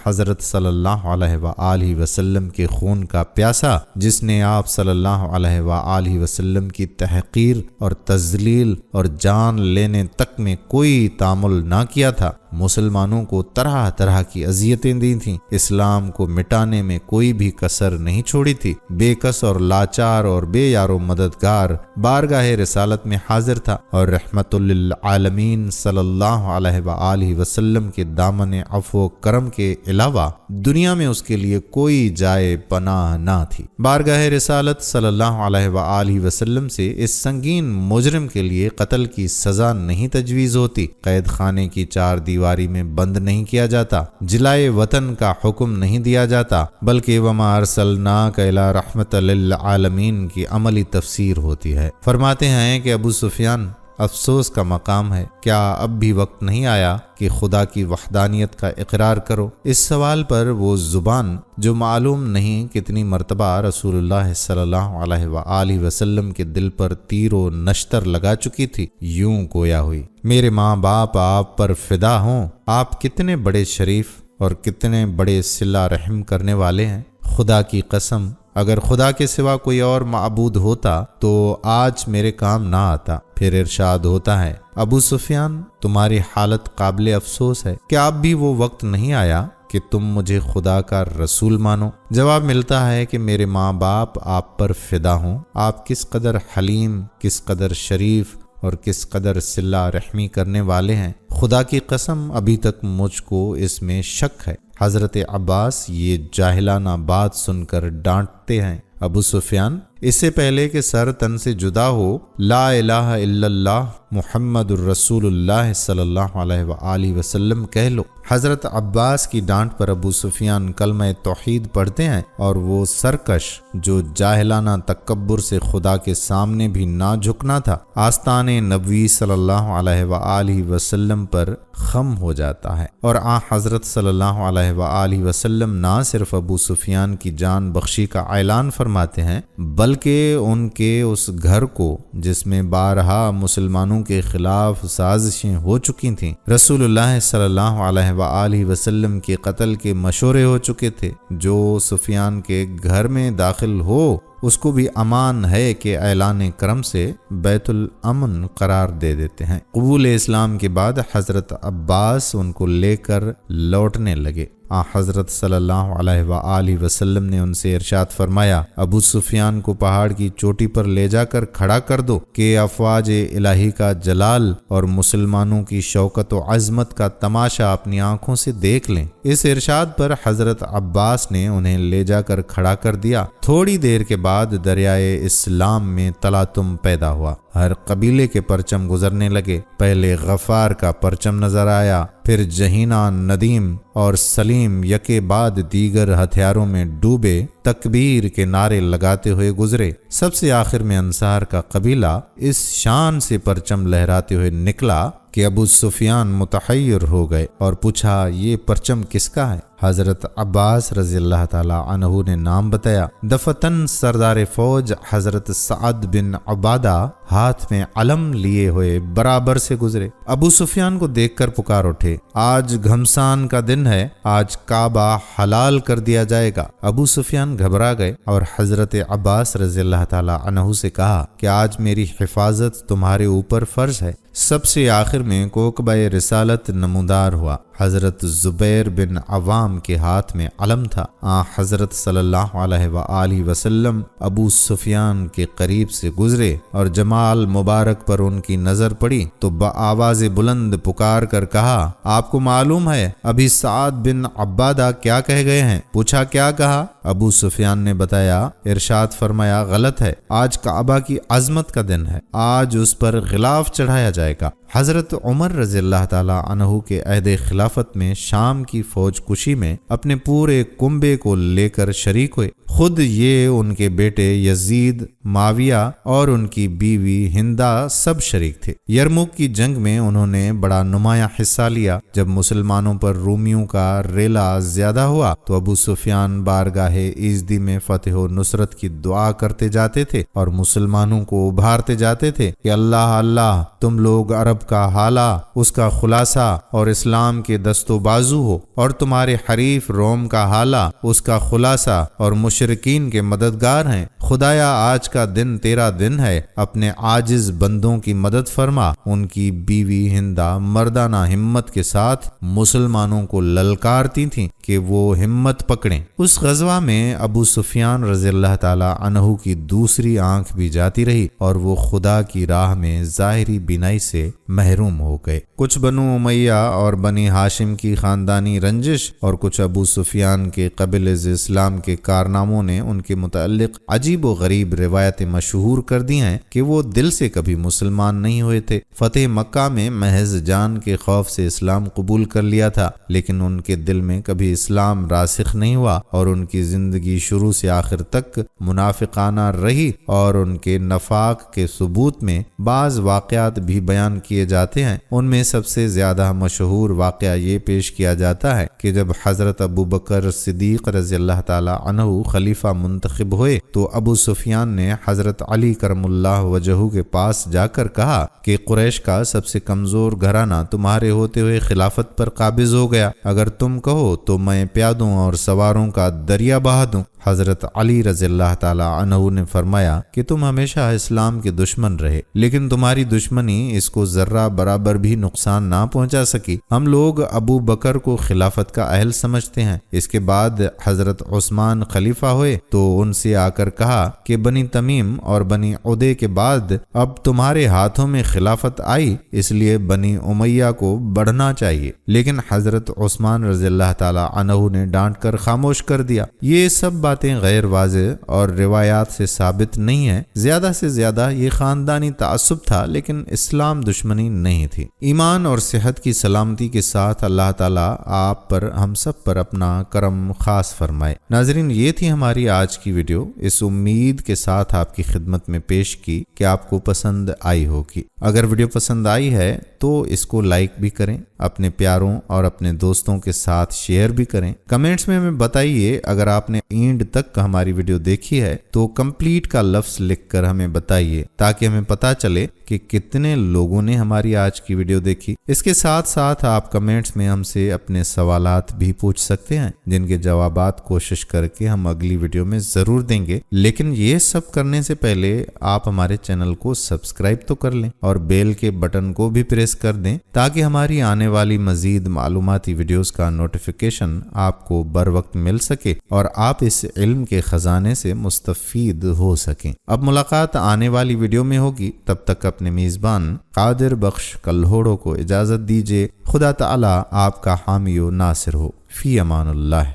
حضرت صلی اللہ علیہ وآلہ وسلم کے خون کا پیاسا، جس نے آپ صلی اللہ علیہ وآلہ وسلم کی تحقیر اور تذلیل اور جان لینے تک میں کوئی تامل نہ کیا تھا، مسلمانوں کو طرح طرح کی اذیتیں دی تھیں، اسلام کو مٹانے میں کوئی بھی کسر نہیں چھوڑی تھی، بے کس اور لاچار اور بے یار و مددگار بارگاہ رسالت میں حاضر تھا، اور رحمت للعالمین صلی اللہ علیہ وآلہ وسلم کے دامن عفو و کرم کے علاوہ دنیا میں اس کے لیے کوئی جائے پناہ نہ تھی۔ بارگاہ رسالت صلی اللہ علیہ وآلہ وسلم سے اس سنگین مجرم کے لیے قتل کی سزا نہیں تجویز ہوتی، قید خانے کی 4 دیواری میں بند نہیں کیا جاتا، جلائے وطن کا حکم نہیں دیا جاتا، بلکہ وما ارسلناک الی رحمت للعالمین کی عملی تفسیر ہوتی ہے۔ فرماتے ہیں کہ ابو سفیان، افسوس کا مقام ہے، کیا اب بھی وقت نہیں آیا کہ خدا کی وحدانیت کا اقرار کرو؟ اس سوال پر وہ زبان جو معلوم نہیں کتنی مرتبہ رسول اللہ صلی اللہ علیہ وآلہ وسلم کے دل پر تیر و نشتر لگا چکی تھی، یوں گویا ہوئی، میرے ماں باپ آپ پر فدا ہوں، آپ کتنے بڑے شریف اور کتنے بڑے صلہ رحم کرنے والے ہیں۔ خدا کی قسم، اگر خدا کے سوا کوئی اور معبود ہوتا تو آج میرے کام نہ آتا۔ پھر ارشاد ہوتا ہے، ابو سفیان، تمہاری حالت قابل افسوس ہے، کیا اب بھی وہ وقت نہیں آیا کہ تم مجھے خدا کا رسول مانو؟ جواب ملتا ہے کہ میرے ماں باپ آپ پر فدا ہوں، آپ کس قدر حلیم، کس قدر شریف اور کس قدر صلہ رحمی کرنے والے ہیں، خدا کی قسم ابھی تک مجھ کو اس میں شک ہے۔ حضرت عباس یہ جاہلانہ بات سن کر ڈانٹتے ہیں، ابو سفیان، اس سے پہلے کہ سر تن سے جدا ہو لا الہ الا اللہ محمد الرسول اللہ صلی اللہ علیہ وآلہ وسلم کہہ لو۔ حضرت عباس کی ڈانٹ پر ابو سفیان کلمہ توحید پڑھتے ہیں، اور وہ سرکش جو جاہلانہ تکبر سے خدا کے سامنے بھی نہ جھکنا تھا، آستان نبوی صلی اللہ علیہ وآلہ وسلم پر خم ہو جاتا ہے، اور حضرت صلی اللہ علیہ وآلہ وسلم نہ صرف ابو سفیان کی جان بخشی کا اعلان فرماتے ہیں، بلکہ ان کے اس گھر کو جس میں بارہا مسلمانوں کے خلاف سازشیں ہو چکی تھیں، رسول اللہ صلی اللہ علیہ وآلہ وسلم کے قتل کے مشورے ہو چکے تھے، جو سفیان کے گھر میں داخل ہو اس کو بھی امان ہے کہ اعلان کرم سے بیت الامن قرار دے دیتے ہیں۔ قبول اسلام کے بعد حضرت عباس ان کو لے کر لوٹنے لگے۔ حضرت صلی اللہ علیہ وآلہ وسلم نے ان سے ارشاد فرمایا، ابو سفیان کو پہاڑ کی چوٹی پر لے جا کر کھڑا کر دو کہ افواج الہی کا جلال اور مسلمانوں کی شوکت و عظمت کا تماشا اپنی آنکھوں سے دیکھ لیں۔ اس ارشاد پر حضرت عباس نے انہیں لے جا کر کھڑا کر دیا۔ تھوڑی دیر کے بعد دریائے اسلام میں تلاطم پیدا ہوا، ہر قبیلے کے پرچم گزرنے لگے۔ پہلے غفار کا پرچم نظر آیا، پھر جہینہ، ندیم اور سلیم یکے بعد دیگر ہتھیاروں میں ڈوبے تکبیر کے نعرے لگاتے ہوئے گزرے۔ سب سے آخر میں انصار کا قبیلہ اس شان سے پرچم لہراتے ہوئے نکلا کہ ابو سفیان متحیر ہو گئے اور پوچھا، یہ پرچم کس کا ہے؟ حضرت عباس رضی اللہ تعالی عنہ نے نام بتایا۔ دفتن سردار فوج حضرت سعد بن عبادہ ہاتھ میں علم لیے ہوئے برابر سے گزرے۔ ابو سفیان کو دیکھ کر پکار اٹھے، آج گھمسان کا دن ہے، آج کعبہ حلال کر دیا جائے گا۔ ابو سفیان گھبرا گئے اور حضرت عباس رضی اللہ تعالی عنہ سے کہا کہ آج میری حفاظت تمہارے اوپر فرض ہے۔ سب سے آخر میں کوکبہ رسالت نمودار ہوا۔ حضرت زبیر بن عوام کے ہاتھ میں علم تھا۔ حضرت صلی اللہ علیہ وآلہ وسلم ابو سفیان کے قریب سے گزرے اور جمال مبارک پر ان کی نظر پڑی تو بآواز بلند پکار کر کہا، آپ کو معلوم ہے ابھی سعد بن عبادہ کیا کہہ گئے ہیں؟ پوچھا، کیا کہا؟ ابو سفیان نے بتایا، ارشاد فرمایا، غلط ہے، آج کعبہ کی عظمت کا دن ہے، آج اس پر غلاف چڑھایا جائے گا۔ حضرت عمر رضی اللہ تعالی عنہ کے عہد خلافت میں شام کی فوج کشی میں اپنے پورے کنبے کو لے کر شریک ہوئے۔ خود یہ ان کے بیٹے یزید، معاویہ اور ان کی بیوی ہندا سب شریک تھے۔ یرموک کی جنگ میں انہوں نے بڑا نمایاں حصہ لیا۔ جب مسلمانوں پر رومیوں کا ریلا زیادہ ہوا تو ابو سفیان بارگاہ ایزدی میں فتح و نصرت کی دعا کرتے جاتے تھے اور مسلمانوں کو ابھارتے جاتے تھے کہ اللہ اللہ، تم لوگ عرب کا حالہ، اس کا خلاصہ اور اسلام کے دست و بازو ہو، اور تمہارے حریف روم کا حالہ، اس کا خلاصہ اور مشرکین کے مددگار ہیں۔ خدایا آج کا دن تیرا دن ہے، اپنے عاجز بندوں کی مدد فرما۔ ان کی بیوی ہندا مردانہ ہمت کے ساتھ مسلمانوں کو للکارتی تھیں کہ وہ ہمت پکڑیں۔ اس غزوہ میں ابو سفیان رضی اللہ تعالی عنہ کی دوسری آنکھ بھی جاتی رہی اور وہ خدا کی راہ میں ظاہری بینائی سے محروم ہو گئے۔ کچھ بنو امیہ اور بنی ہاشم کی خاندانی رنجش اور کچھ ابو سفیان کے قبل اسلام کے کارناموں نے ان کے متعلق عجیب و غریب روایتیں مشہور کر دی ہیں کہ وہ دل سے کبھی مسلمان نہیں ہوئے تھے۔ فتح مکہ میں محض جان کے خوف سے اسلام قبول کر لیا تھا، لیکن ان کے دل میں کبھی اسلام راسخ نہیں ہوا اور ان کی زندگی شروع سے آخر تک منافقانہ رہی، اور ان کے نفاق کے ثبوت میں بعض واقعات بھی بیان کیے جاتے ہیں۔ ان میں سب سے زیادہ مشہور واقعہ یہ پیش کیا جاتا ہے کہ جب حضرت ابو بکر صدیق رضی اللہ تعالی عنہ خلیفہ منتخب ہوئے تو ابو سفیان نے حضرت علی کرم اللہ وجہہ کے پاس جا کر کہا کہ قریش کا سب سے کمزور گھرانہ تمہارے ہوتے ہوئے خلافت پر قابض ہو گیا، اگر تم کہو تو میں پیادوں اور سواروں کا دریا بہا دوں۔ حضرت علی رضی اللہ تعالی عنہ نے فرمایا کہ تم ہمیشہ اسلام کے دشمن رہے، لیکن تمہاری دشمنی اس کو ذرہ برابر بھی نقصان نہ پہنچا سکی۔ ہم لوگ ابو بکر کو خلافت کا اہل سمجھتے ہیں۔ اس کے بعد حضرت عثمان خلیفہ ہوئے تو ان سے آ کر کہا کہ بنی تمیم اور بنی عدے کے بعد اب تمہارے ہاتھوں میں خلافت آئی، اس لیے بنی امیہ کو بڑھنا چاہیے، لیکن حضرت عثمان رضی اللہ تعالی عنہ نے ڈانٹ کر خاموش کر دیا۔ یہ سب باتیں غیر واضح اور روایات سے ثابت نہیں ہیں۔ زیادہ سے زیادہ یہ خاندانی تعصب تھا، لیکن اسلام دشمنی نہیں تھی۔ ایمان اور صحت کی سلامتی کے ساتھ اللہ تعالیٰ آپ پر، ہم سب پر اپنا کرم خاص فرمائے۔ ناظرین، یہ تھی ہماری آج کی ویڈیو، اس امید کے ساتھ آپ کی خدمت میں پیش کی کہ آپ کو پسند آئی ہوگی۔ اگر ویڈیو پسند آئی ہے تو اس کو لائک بھی کریں، اپنے پیاروں اور اپنے دوستوں کے ساتھ شیئر بھی کریں۔ کمنٹس میں ہمیں بتائیے اگر آپ نے اینڈ تک ہماری ویڈیو دیکھی ہے تو کمپلیٹ کا لفظ لکھ کر ہمیں بتائیے تاکہ ہمیں پتہ چلے کہ کتنے لوگوں نے ہماری آج کی ویڈیو دیکھی۔ اس کے ساتھ ساتھ آپ کمنٹس میں ہم سے اپنے سوالات بھی پوچھ سکتے ہیں جن کے جوابات کوشش کر کے ہم اگلی ویڈیو میں ضرور دیں گے، لیکن یہ سب کرنے سے پہلے آپ ہمارے چینل کو سبسکرائب تو کر لیں اور بیل کے بٹن کو بھی پریس کر دیں تاکہ ہماری آنے والی مزید معلوماتی ویڈیوز کا نوٹیفیکیشن آپ کو بر وقت مل سکے اور آپ اس علم کے خزانے سے مستفید ہو سکیں۔ اب ملاقات آنے والی ویڈیو میں ہوگی، تب تک اپنے میزبان قادر بخش کلہوڑو کو اجازت دیجیے۔ خدا تعالی آپ کا حامی و ناصر ہو۔ فی امان اللہ۔